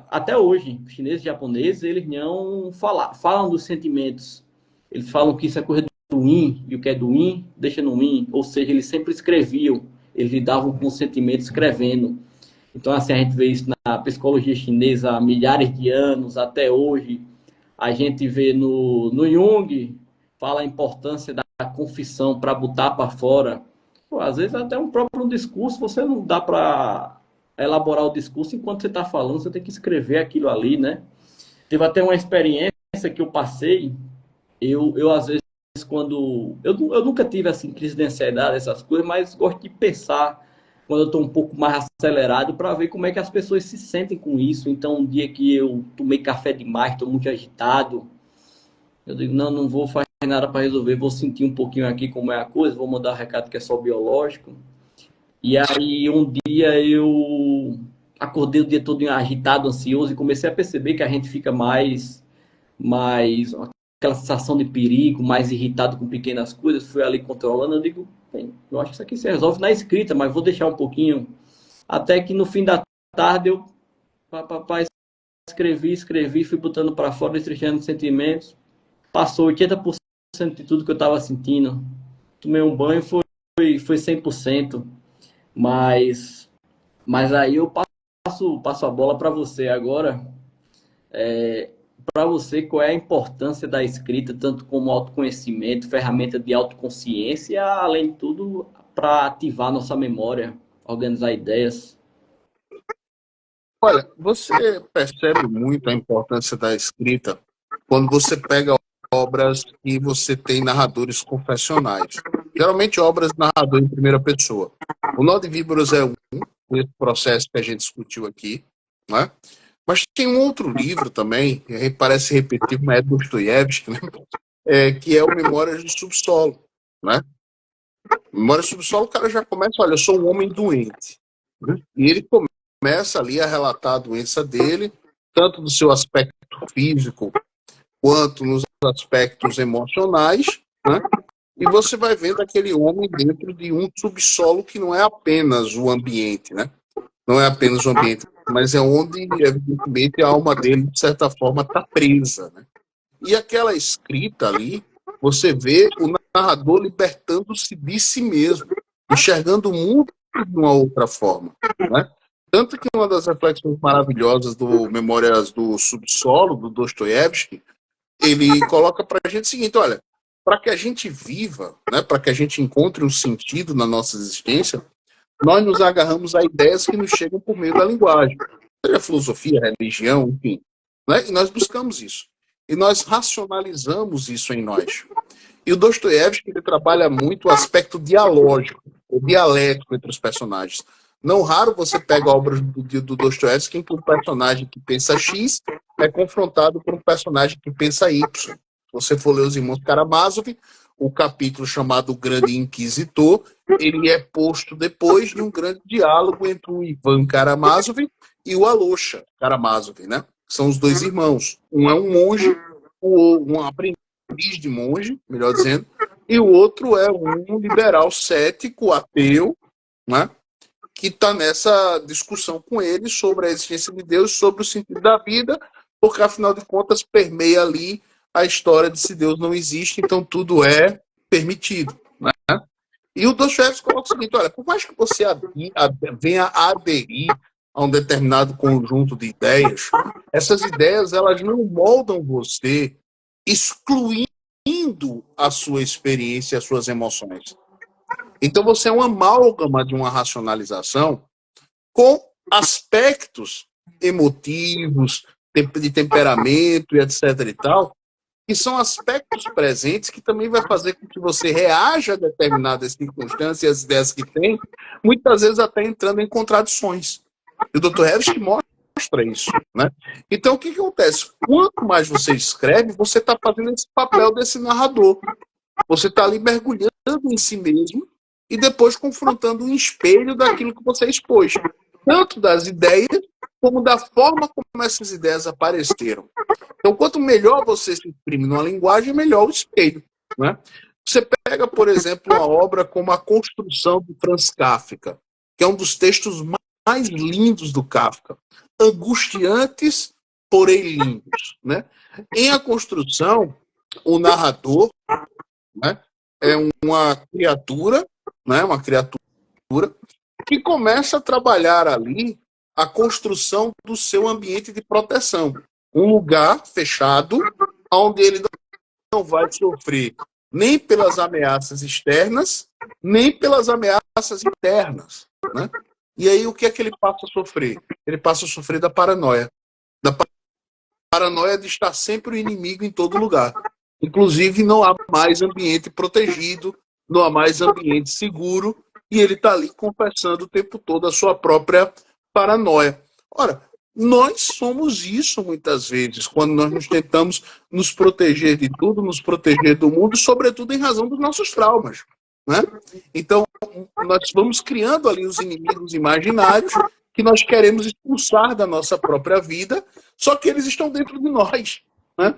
até hoje, os chineses e japoneses, eles não falam dos sentimentos. Eles falam que isso é coisa do yin, e o que é do yin, deixa no yin. Ou seja, eles sempre escreviam, eles lidavam com o sentimento escrevendo. Então, assim, a gente vê isso na psicologia chinesa há milhares de anos, até hoje. A gente vê no Jung, fala a importância da confissão para botar para fora. Pô, às vezes até um próprio discurso, você não dá para elaborar o discurso enquanto você está falando, você tem que escrever aquilo ali, né? Teve até uma experiência que eu passei, eu às vezes, quando... Eu nunca tive, assim, crise de ansiedade, essas coisas, mas gosto de pensar quando eu estou um pouco mais acelerado para ver como é que as pessoas se sentem com isso. Então, um dia que eu tomei café demais, estou muito agitado, eu digo, não vou fazer nada para resolver, vou sentir um pouquinho aqui como é a coisa, vou mandar um recado que é só biológico. E aí um dia eu acordei o dia todo agitado, ansioso e comecei a perceber que a gente fica mais aquela sensação de perigo, mais irritado com pequenas coisas. Fui ali controlando, eu digo, bem, eu acho que isso aqui se resolve na escrita, mas vou deixar um pouquinho. Até que no fim da tarde eu escrevi, fui botando para fora, destrinchando sentimentos. Passou 80% de tudo que eu estava sentindo. Tomei um banho, foi 100%. Mas, mas aí eu passo a bola para você agora. Para você, qual é a importância da escrita, tanto como autoconhecimento, ferramenta de autoconsciência, além de tudo, para ativar nossa memória, organizar ideias? Olha, você percebe muito a importância da escrita quando você pega obras que você tem narradores confessionais. Geralmente obras de narrador em primeira pessoa. O Nó de Víboras é esse processo que a gente discutiu aqui, né? Mas tem um outro livro também, que parece repetitivo, mas é Dostoiévski, né? Que é o Memórias do Subsolo, né? Memórias do Subsolo, o cara já começa, olha, eu sou um homem doente, né? E ele começa ali a relatar a doença dele, tanto do seu aspecto físico, quanto nos aspectos emocionais, né? E você vai vendo aquele homem dentro de um subsolo que não é apenas o ambiente, né? Não é apenas o ambiente, mas é onde, evidentemente, a alma dele, de certa forma, está presa, né? E aquela escrita ali, você vê o narrador libertando-se de si mesmo, enxergando o mundo de uma outra forma, né? Tanto que uma das reflexões maravilhosas do Memórias do Subsolo, do Dostoiévski, ele coloca para a gente o seguinte, olha, para que a gente viva, né, para que a gente encontre um sentido na nossa existência, nós nos agarramos a ideias que nos chegam por meio da linguagem, seja filosofia, religião, enfim, né? E nós buscamos isso. E nós racionalizamos isso em nós. E o Dostoiévski, ele trabalha muito o aspecto dialógico, o dialético entre os personagens. Não raro você pega obras do Dostoiévski em que um personagem que pensa X é confrontado por um personagem que pensa Y. Se você for ler Os Irmãos Karamazov, o capítulo chamado O Grande Inquisitor, ele é posto depois de um grande diálogo entre o Ivan Karamazov e o Alosha Karamazov, né? São os dois irmãos. Um é um monge, um aprendiz de monge, melhor dizendo, e o outro é um liberal cético, ateu, né? Que está nessa discussão com ele sobre a existência de Deus, sobre o sentido da vida, porque, afinal de contas, permeia ali a história de se Deus não existe, então tudo é permitido, né? E o Dostoiévski coloca o seguinte, olha, por mais que você venha a aderir a um determinado conjunto de ideias, essas ideias elas não moldam você excluindo a sua experiência e as suas emoções. Então você é uma amálgama de uma racionalização com aspectos emotivos, de temperamento e etc. e tal, que são aspectos presentes que também vai fazer com que você reaja a determinadas circunstâncias e as ideias que tem, muitas vezes até entrando em contradições. E o Dr. Hevesky mostra isso, né? Então, o que acontece? Quanto mais você escreve, você está fazendo esse papel desse narrador. Você está ali mergulhando em si mesmo e depois confrontando um espelho daquilo que você expôs. Tanto das ideias, como da forma como essas ideias apareceram. Então, quanto melhor você se exprime numa linguagem, melhor o espelho, né? Você pega, por exemplo, uma obra como A Construção de Franz Kafka, que é um dos textos mais lindos do Kafka. Angustiantes, porém lindos, né? Em A Construção, o narrador, né, é uma criatura, né, uma criatura que começa a trabalhar ali a construção do seu ambiente de proteção. Um lugar fechado, onde ele não vai sofrer nem pelas ameaças externas, nem pelas ameaças internas, né? E aí o que é que ele passa a sofrer? Ele passa a sofrer da paranoia. Da paranoia de estar sempre o inimigo em todo lugar. Inclusive, não há mais ambiente protegido, não há mais ambiente seguro, e ele está ali confessando o tempo todo a sua própria paranoia. Ora, nós somos isso muitas vezes, quando nós nos tentamos nos proteger de tudo, nos proteger do mundo, sobretudo em razão dos nossos traumas, né? Então, nós vamos criando ali os inimigos imaginários que nós queremos expulsar da nossa própria vida, só que eles estão dentro de nós, né?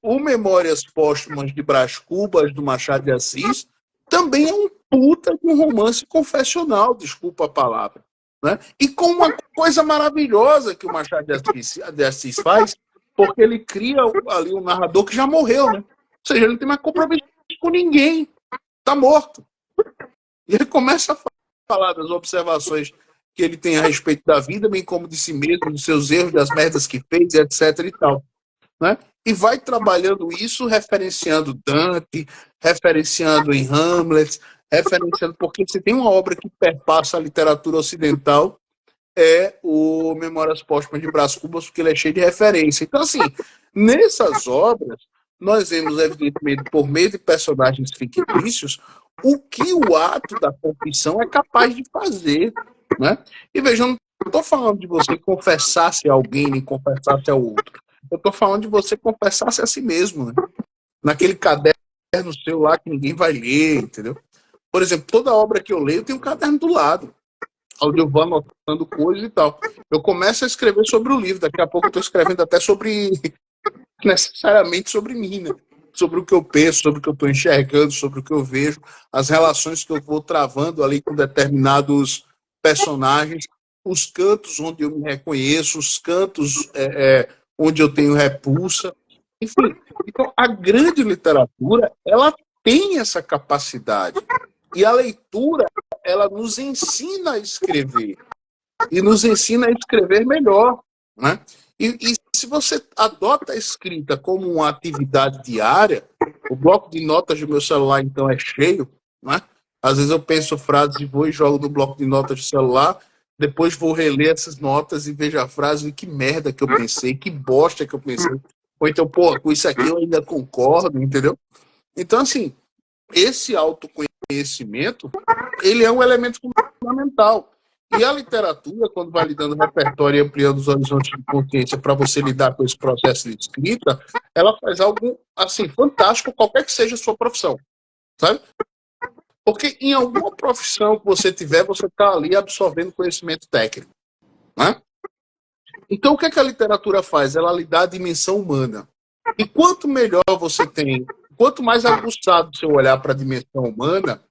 O Memórias Póstumas de Brás Cubas, do Machado de Assis, também é um puta de um romance confessional, desculpa a palavra, né? E com uma coisa maravilhosa que o Machado de Assis faz, porque ele cria ali um narrador que já morreu, né? Ou seja, ele não tem mais compromisso com ninguém, está morto. E ele começa a falar das observações que ele tem a respeito da vida, bem como de si mesmo, dos seus erros, das merdas que fez, etc. e tal, né? E vai trabalhando isso, referenciando Dante, referenciando em Hamlet, referenciando, porque você tem uma obra que perpassa a literatura ocidental, é o Memórias Póstumas de Brás Cubas, porque ele é cheio de referência. Então, assim, nessas obras, nós vemos, evidentemente, por meio de personagens fictícios, o que o ato da confissão é capaz de fazer, né? E vejam, não estou falando de você confessar-se a alguém, nem confessar-se ao outro. Eu estou falando de você confessar-se a si mesmo, né? Naquele caderno seu lá que ninguém vai ler, entendeu? Por exemplo, toda obra que eu leio tem um caderno do lado, onde eu vou anotando coisas e tal. Eu começo a escrever sobre o livro, daqui a pouco eu estou escrevendo até sobre, necessariamente sobre mim, né? Sobre o que eu penso, sobre o que eu estou enxergando, sobre o que eu vejo, as relações que eu vou travando ali com determinados personagens, os cantos onde eu me reconheço, os cantos onde eu tenho repulsa. Enfim, então a grande literatura, ela tem essa capacidade. E a leitura, ela nos ensina a escrever. E nos ensina a escrever melhor, né? E se você adota a escrita como uma atividade diária, o bloco de notas do meu celular, então, é cheio, né? Às vezes eu penso frases e vou e jogo no bloco de notas do celular, depois vou reler essas notas e vejo a frase e que merda que eu pensei, que bosta que eu pensei. Ou então, pô, com isso aqui eu ainda concordo, entendeu? Então, assim, esse autoconhecimento, ele é um elemento fundamental. E a literatura, quando vai lhe dando repertório e ampliando os horizontes de consciência para você lidar com esse processo de escrita, ela faz algo, assim, fantástico, qualquer que seja a sua profissão, sabe? Porque em alguma profissão que você tiver, você está ali absorvendo conhecimento técnico, né? Então, o que é que a literatura faz? Ela lhe dá a dimensão humana. E quanto melhor você tem, quanto mais aguçado seu olhar para a dimensão humana,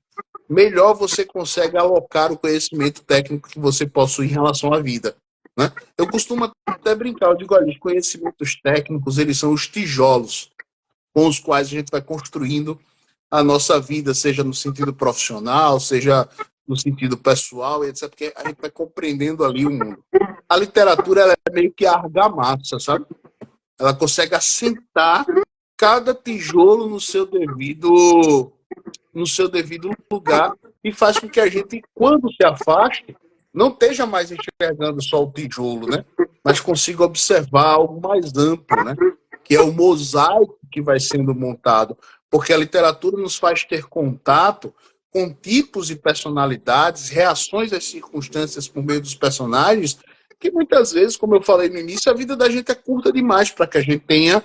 melhor você consegue alocar o conhecimento técnico que você possui em relação à vida, né? Eu costumo até brincar, eu digo, olha, os conhecimentos técnicos, eles são os tijolos com os quais a gente vai construindo a nossa vida, seja no sentido profissional, seja no sentido pessoal, etc., porque a gente vai compreendendo ali o mundo. A literatura, ela é meio que a argamassa, sabe? Ela consegue assentar cada tijolo no seu devido lugar e faz com que a gente, quando se afaste, não esteja mais enxergando só o tijolo, né? Mas consiga observar algo mais amplo, né? Que é o mosaico que vai sendo montado. Porque a literatura nos faz ter contato com tipos e personalidades, reações às circunstâncias por meio dos personagens, que muitas vezes, como eu falei no início, a vida da gente é curta demais para que a gente tenha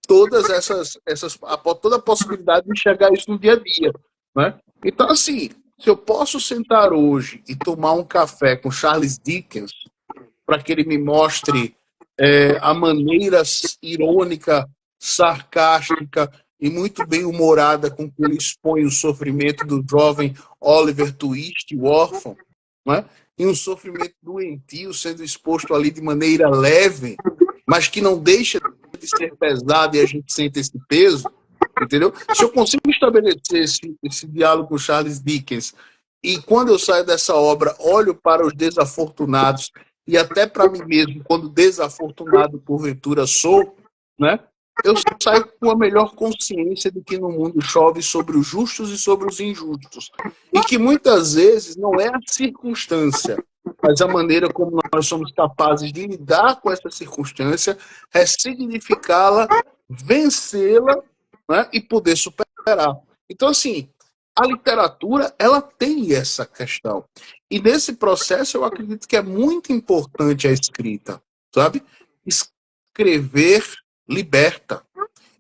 todas toda a possibilidade de enxergar isso no dia a dia, né? Então, assim, se eu posso sentar hoje e tomar um café com Charles Dickens para que ele me mostre a maneira irônica, sarcástica e muito bem humorada com que ele expõe o sofrimento do jovem Oliver Twist, o órfão, né? E um sofrimento doentio sendo exposto ali de maneira leve, mas que não deixa de ser pesado e a gente sente esse peso, entendeu? Se eu consigo estabelecer esse diálogo com Charles Dickens e quando eu saio dessa obra olho para os desafortunados e até para mim mesmo, quando desafortunado porventura sou, né? Eu saio com a melhor consciência de que no mundo chove sobre os justos e sobre os injustos. E que muitas vezes não é a circunstância, mas a maneira como nós somos capazes de lidar com essa circunstância, ressignificá-la, vencê-la, né, e poder superar. Então, assim, a literatura, ela tem essa questão. E nesse processo, eu acredito que é muito importante a escrita, sabe? Escrever liberta.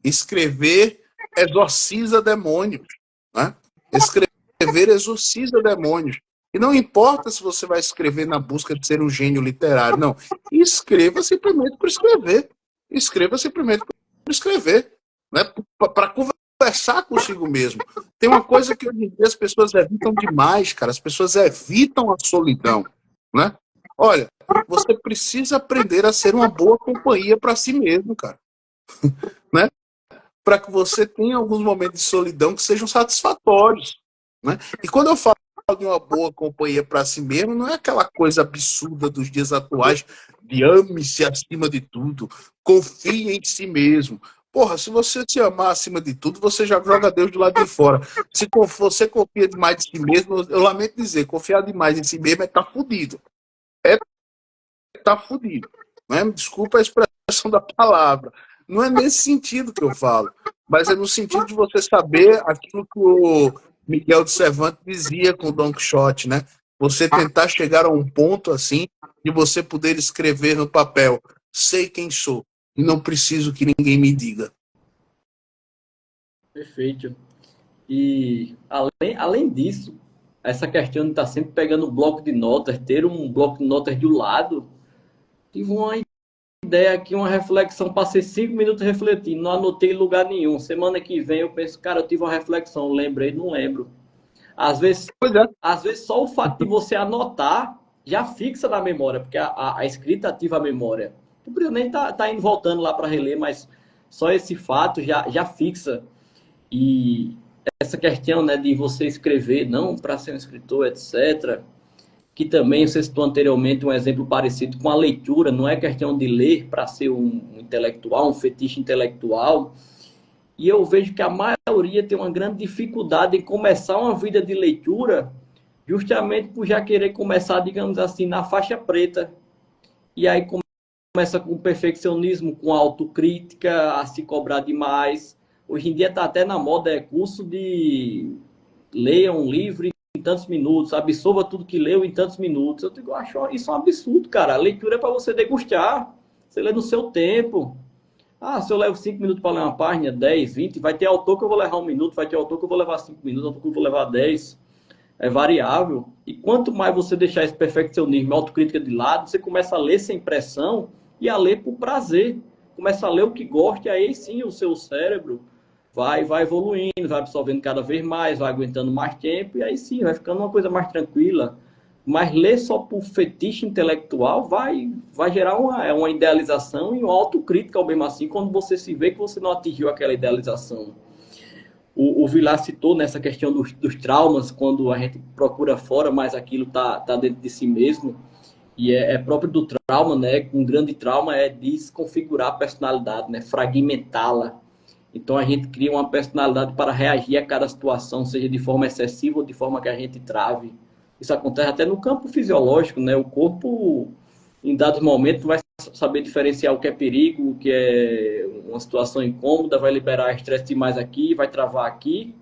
Escrever exorciza demônios, né? Escrever exorciza demônios. E não importa se você vai escrever na busca de ser um gênio literário, não. Escreva simplesmente por escrever. Escreva simplesmente por escrever, né? Para conversar consigo mesmo. Tem uma coisa que hoje em dia as pessoas evitam demais, cara. As pessoas evitam a solidão, né? Olha, você precisa aprender a ser uma boa companhia para si mesmo, cara. Né? Para que você tenha alguns momentos de solidão que sejam satisfatórios, né? E quando eu falo de uma boa companhia para si mesmo, não é aquela coisa absurda dos dias atuais de ame-se acima de tudo, confie em si mesmo. Porra, se você se amar acima de tudo, você já joga Deus do lado de fora. Se você confia demais em si mesmo, eu lamento dizer, confiar demais em si mesmo é estar fudido. É tá fudido. Né? Desculpa a expressão da palavra. Não é nesse sentido que eu falo, mas é no sentido de você saber aquilo que o Miguel de Cervantes dizia com o Don Quixote, né? Você tentar chegar a um ponto assim de você poder escrever no papel, sei quem sou e não preciso que ninguém me diga. Perfeito. E além disso, essa questão de estar sempre pegando um bloco de notas, ter um bloco de notas do lado, tive uma ideia aqui, uma reflexão, passei 5 minutos refletindo, não anotei em lugar nenhum. Semana que vem eu penso, cara, eu tive uma reflexão, lembrei, não lembro. Às vezes, Pois é. às vezes só o fato de você anotar já fixa na memória, porque a escrita ativa a memória. Não precisa nem tá indo voltando lá para reler, mas só esse fato já fixa. E essa questão, né, de você escrever, não para ser um escritor, etc., que também você citou anteriormente um exemplo parecido com a leitura, não é questão de ler para ser um intelectual, um fetiche intelectual. E eu vejo que a maioria tem uma grande dificuldade em começar uma vida de leitura, justamente por já querer começar, digamos assim, na faixa preta. E aí começa com o perfeccionismo, com a autocrítica, a se cobrar demais. Hoje em dia está até na moda curso de leia um livro em tantos minutos, absorva tudo que leu em tantos minutos. Eu digo, acho isso um absurdo, cara. A leitura é para você degustar. Você lê no seu tempo. Ah, se eu levo 5 minutos para ler uma página, 10, 20, vai ter autor que eu vou levar 1 minuto, vai ter autor que eu vou levar 5 minutos, autor que eu vou levar 10. É variável. E quanto mais você deixar esse perfeccionismo, autocrítica de lado, você começa a ler sem pressão e a ler por prazer. Começa a ler o que gosta, e aí sim o seu cérebro vai evoluindo, vai absorvendo cada vez mais, vai aguentando mais tempo, e aí sim vai ficando uma coisa mais tranquila. Mas ler só por fetiche intelectual vai gerar uma idealização e uma autocrítica ao mesmo assim, quando você se vê que você não atingiu aquela idealização. O Vilar citou nessa questão dos traumas, quando a gente procura fora, mas aquilo tá dentro de si mesmo. E é próprio do trauma, né? Um grande trauma é desconfigurar a personalidade, né? Fragmentá-la. Então a gente cria uma personalidade para reagir a cada situação, seja de forma excessiva ou de forma que a gente trave. Isso acontece até no campo fisiológico, né? O corpo, em dados momentos, vai saber diferenciar o que é perigo, o que é uma situação incômoda, vai liberar estresse demais aqui, vai travar aqui.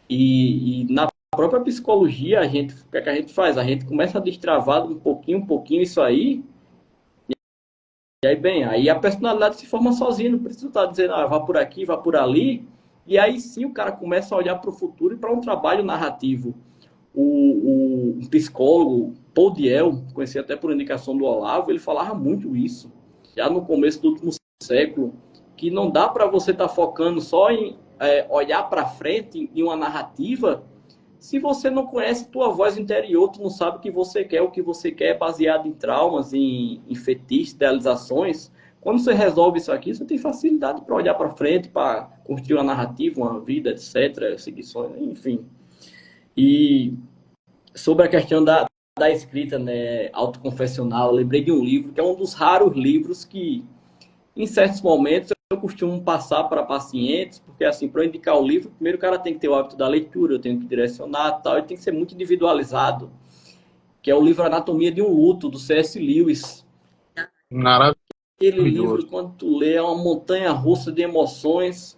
E na própria psicologia, o que é que a gente faz? A gente começa a destravar um pouquinho isso aí. E aí, bem, aí a personalidade se forma sozinha, não precisa estar dizendo, vá por aqui, vá por ali. E aí sim o cara começa a olhar para o futuro e para um trabalho narrativo. O psicólogo Paul Diel, conheci até por indicação do Olavo, ele falava muito isso, já no começo do último século, que não dá para você estar focando só em olhar para frente em uma narrativa, se você não conhece tua voz interior, tu não sabe o que você quer é baseado em traumas, em fetiches, idealizações. Quando você resolve isso aqui, você tem facilidade para olhar para frente, para construir uma narrativa, uma vida, etc., seguir sonhos, enfim. E sobre a questão da escrita, né, autoconfessional, eu lembrei de um livro que é um dos raros livros que, em certos momentos, eu costumo passar para pacientes, porque, assim, para eu indicar o livro, primeiro o cara tem que ter o hábito da leitura, eu tenho que direcionar e tal, e tem que ser muito individualizado, que é o livro Anatomia de um Luto, do C.S. Lewis. Aquele livro, Maravilhoso. quando tu lê, é uma montanha-russa de emoções.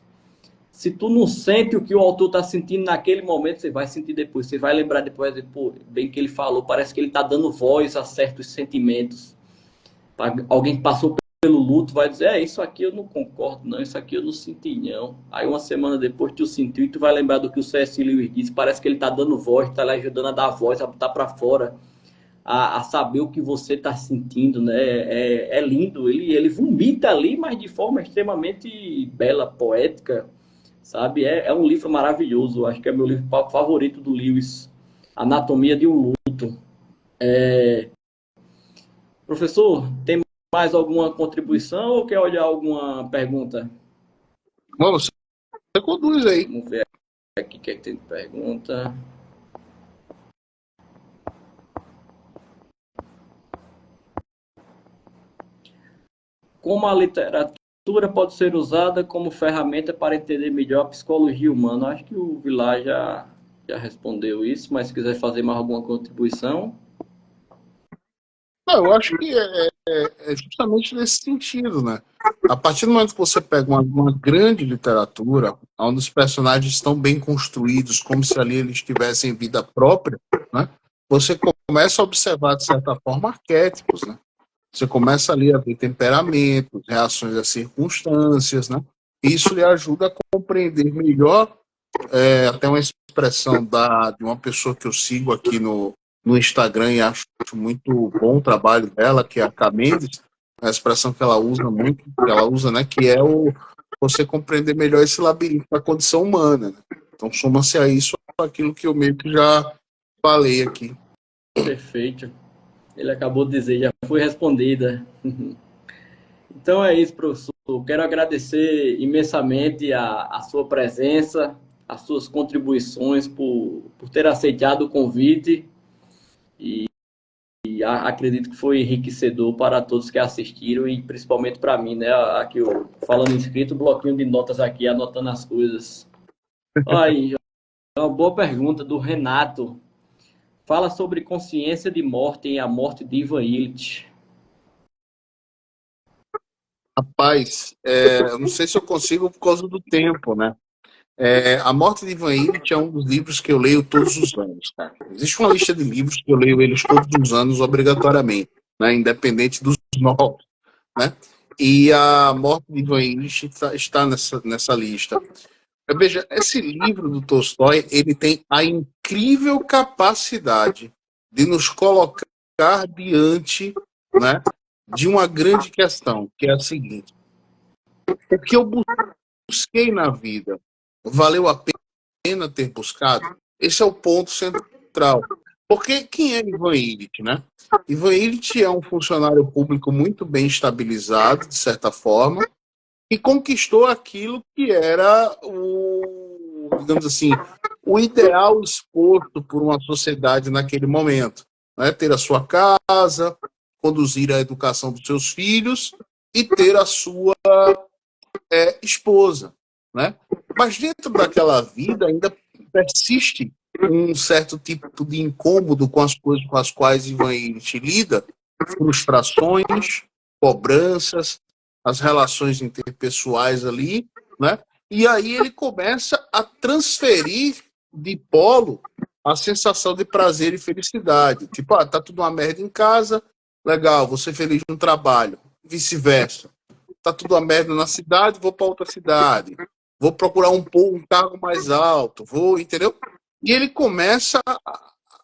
Se tu não sente o que o autor está sentindo naquele momento, você vai sentir depois. Você vai lembrar depois, pô, bem que ele falou, parece que ele está dando voz a certos sentimentos. Alguém que passou pelo luto vai dizer, isso aqui eu não concordo, não, isso aqui eu não senti, não. Aí uma semana depois tu sentiu e tu vai lembrar do que o C.S. Lewis disse, parece que ele está dando voz, está lhe ajudando a dar voz, a botar para fora, a saber o que você está sentindo, né? É lindo, ele vomita ali, mas de forma extremamente bela, poética, sabe? É um livro maravilhoso, acho que é meu livro favorito do Lewis, Anatomia de um Luto. Professor, tem mais alguma contribuição ou quer olhar alguma pergunta? Vamos, você conduz aí. Vamos ver aqui o que é que tem de pergunta. Como a literatura pode ser usada como ferramenta para entender melhor a psicologia humana? Acho que o Vilar já respondeu isso, mas se quiser fazer mais alguma contribuição. Não, eu acho que é justamente nesse sentido, né? A partir do momento que você pega uma grande literatura, onde os personagens estão bem construídos, como se ali eles tivessem vida própria, né? Você começa a observar, de certa forma, arquétipos, né? Você começa ali a ver temperamentos, reações às circunstâncias, né? Isso lhe ajuda a compreender melhor, até uma expressão de uma pessoa que eu sigo aqui no Instagram e acho muito bom o trabalho dela, que é a Cá Mendes, a expressão que ela usa muito, que ela usa, né, que é você compreender melhor esse labirinto da condição humana, né? Então soma-se a isso aquilo que eu meio que já falei aqui. Perfeito. Ele acabou de dizer, já foi respondida. Então é isso, professor. Quero agradecer imensamente a sua presença, as suas contribuições, por ter aceitado o convite e acredito que foi enriquecedor para todos que assistiram e principalmente para mim, né? Aqui, falando inscrito, bloquinho de notas aqui, anotando as coisas. Aí, uma boa pergunta do Renato. Fala sobre consciência de morte em A Morte de Ivan Illich. Rapaz, eu não sei se eu consigo por causa do tempo, né? A Morte de Ivan Illich é um dos livros que eu leio todos os anos, cara. Existe uma lista de livros que eu leio eles todos os anos, obrigatoriamente, né? Independente dos novos, né? E A Morte de Ivan Illich está nessa lista. Veja, esse livro do Tolstói, ele tem a incrível capacidade de nos colocar diante, né, de uma grande questão, que é a seguinte: o que eu busquei na vida valeu a pena ter buscado? Esse é o ponto central. Porque quem é Ivan Illich, né? Ivan Illich é um funcionário público muito bem estabilizado, de certa forma, e conquistou aquilo que era digamos assim, o ideal exposto por uma sociedade naquele momento, né? Ter a sua casa, conduzir a educação dos seus filhos e ter a sua esposa, né? Mas dentro daquela vida ainda persiste um certo tipo de incômodo com as coisas com as quais Ivan Illich lida, frustrações, cobranças, as relações interpessoais ali, né? E aí ele começa a transferir de polo a sensação de prazer e felicidade. Tipo, tá tudo uma merda em casa, legal, vou ser feliz no trabalho. Vice-versa. Tá tudo uma merda na cidade, vou para outra cidade. Vou procurar um cargo mais alto, entendeu? E ele começa,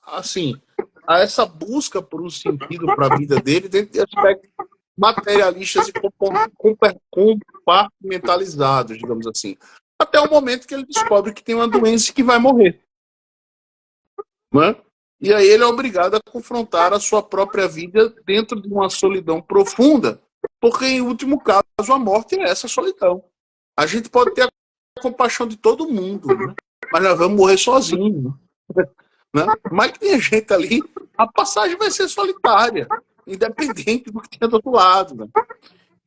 assim, a essa busca por um sentido para a vida dele dentro de aspectos materialistas e compartimentalizados, digamos assim. Até o momento que ele descobre que tem uma doença e que vai morrer. Né? E aí ele é obrigado a confrontar a sua própria vida dentro de uma solidão profunda, porque, em último caso, a morte é essa solidão. A gente pode ter a compaixão de todo mundo, né? Mas nós vamos morrer sozinhos. Né? Mas tem gente ali, a passagem vai ser solitária, independente do que tenha do outro lado. Né?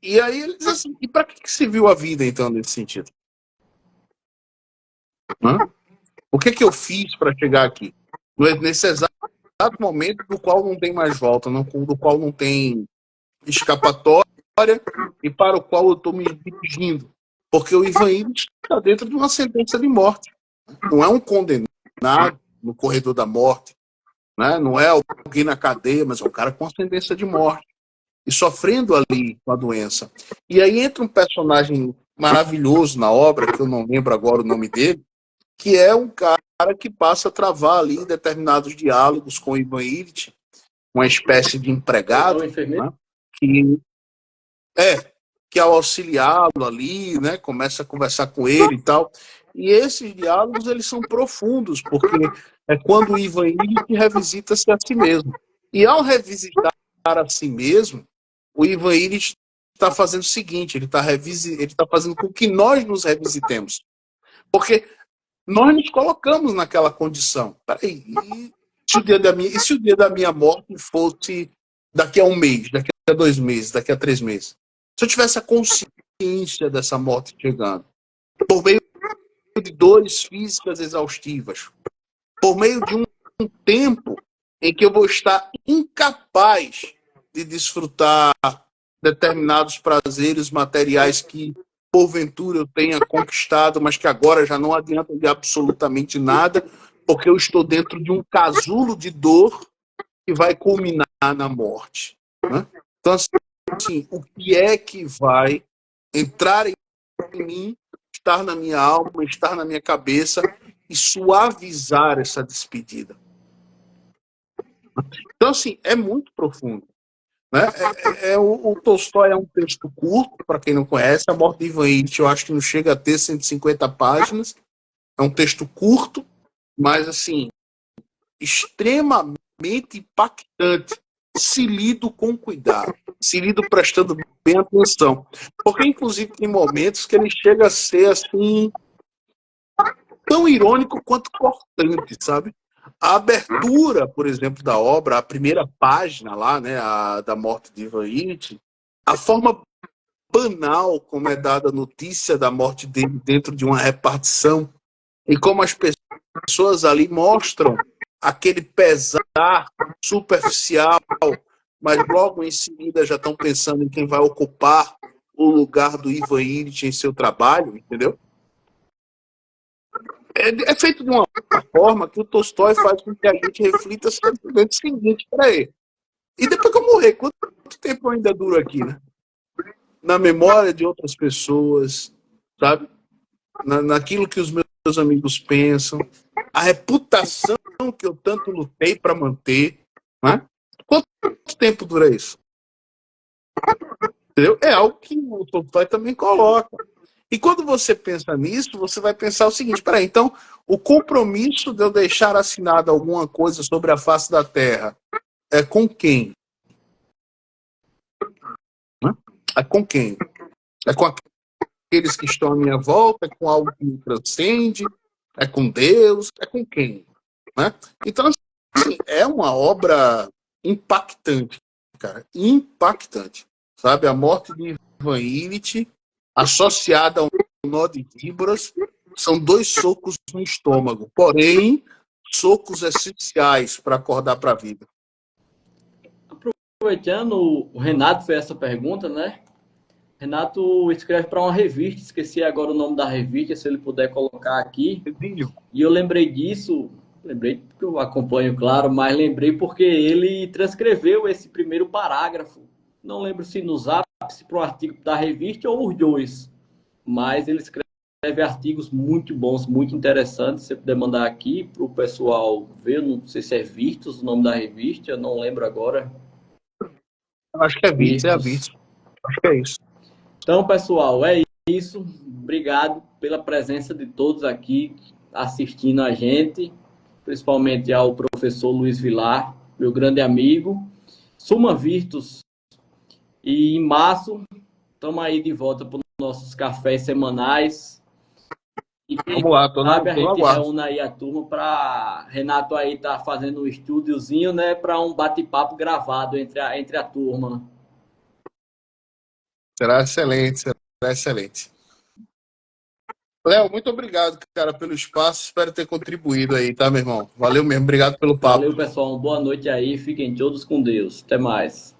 E aí ele diz assim, e para que se viu a vida, então, nesse sentido? Né? O que eu fiz para chegar aqui? Nesse exato momento do qual não tem mais volta, do qual não tem escapatória e para o qual eu estou me dirigindo. Porque o Ivan Illich está dentro de uma sentença de morte. Não é um condenado no corredor da morte, né? Não é alguém na cadeia, mas é um cara com sentença de morte e sofrendo ali com a doença. E aí entra um personagem maravilhoso na obra, que eu não lembro agora o nome dele, que é um cara que passa a travar ali determinados diálogos com o Ivan Illich, uma espécie de empregado, né? que ao auxiliá-lo ali, né, começa a conversar com ele e tal. E esses diálogos, eles são profundos, porque é quando o Ivan Illich revisita-se a si mesmo. E ao revisitar a si mesmo, o Ivan Illich está fazendo o seguinte, ele está fazendo com que nós nos revisitemos. Porque nós nos colocamos naquela condição. Peraí, e se o dia da minha morte fosse daqui a um mês, daqui a 2 meses, daqui a 3 meses? Se eu tivesse a consciência dessa morte chegando, por meio de dores físicas exaustivas, por meio de um tempo em que eu vou estar incapaz de desfrutar determinados prazeres materiais que, porventura, eu tenha conquistado, mas que agora já não adianta de absolutamente nada, porque eu estou dentro de um casulo de dor que vai culminar na morte. Né? Então, assim, o que é que vai entrar em mim, estar na minha alma, estar na minha cabeça e suavizar essa despedida? Então, assim, é muito profundo. Né? O Tolstói é um texto curto, para quem não conhece. A Morte de Ivan Ilitch, eu acho que não chega a ter 150 páginas. É um texto curto, mas, assim, extremamente impactante, se lido com cuidado, se lido prestando bem atenção. Porque, inclusive, tem momentos que ele chega a ser, assim, tão irônico quanto cortante, sabe? A abertura, por exemplo, da obra, a primeira página lá, né, da morte de Ivan Ilitch, a forma banal como é dada a notícia da morte dele dentro de uma repartição e como as pessoas ali mostram aquele pesar superficial, mas logo em seguida já estão pensando em quem vai ocupar o lugar do Ivan Ilitch em seu trabalho, entendeu? É feito de uma forma que o Tolstói faz com que a gente reflita sobre o seguinte, peraí, e depois que eu morrer, quanto tempo eu ainda duro aqui, né? Na memória de outras pessoas, sabe? Naquilo que os meus amigos pensam, a reputação que eu tanto lutei para manter, né? Quanto tempo dura isso? Entendeu? É algo que o Tolstói também coloca. E quando você pensa nisso, você vai pensar o seguinte, peraí, então, o compromisso de eu deixar assinado alguma coisa sobre a face da Terra é com quem? É com quem? É com aqueles que estão à minha volta? É com algo que me transcende? É com Deus? É com quem? Né? Então, assim, é uma obra impactante, cara. Impactante. Sabe? A morte de Ivan Ilitch, associada ao nó de víboras, são 2 socos no estômago. Porém, socos essenciais para acordar para a vida. Aproveitando, o Renato fez essa pergunta, né? Renato escreve para uma revista, esqueci agora o nome da revista, se ele puder colocar aqui. E eu lembrei disso, lembrei porque eu acompanho, claro, mas lembrei porque ele transcreveu esse primeiro parágrafo. Não lembro se no Zap, se para o artigo da revista ou os dois. Mas ele escreve artigos muito bons, muito interessantes. Se você puder mandar aqui para o pessoal ver, não sei se é Virtus o nome da revista, eu não lembro agora. Acho que é Virtus, é a Virtus. Acho que é isso. Então, pessoal, é isso. Obrigado pela presença de todos aqui assistindo a gente, principalmente ao professor Luiz Vilar, meu grande amigo. Suma Virtus. E em março, estamos aí de volta para os nossos cafés semanais. E quem Vamos lá, sabe a gente reúne aí a turma para Renato aí tá fazendo um estúdiozinho, né, para um bate-papo gravado entre a turma. Será excelente, será excelente. Léo, muito obrigado, cara, pelo espaço. Espero ter contribuído aí, tá, meu irmão? Valeu mesmo, obrigado pelo papo. Valeu, pessoal. Uma boa noite aí. Fiquem todos com Deus. Até mais.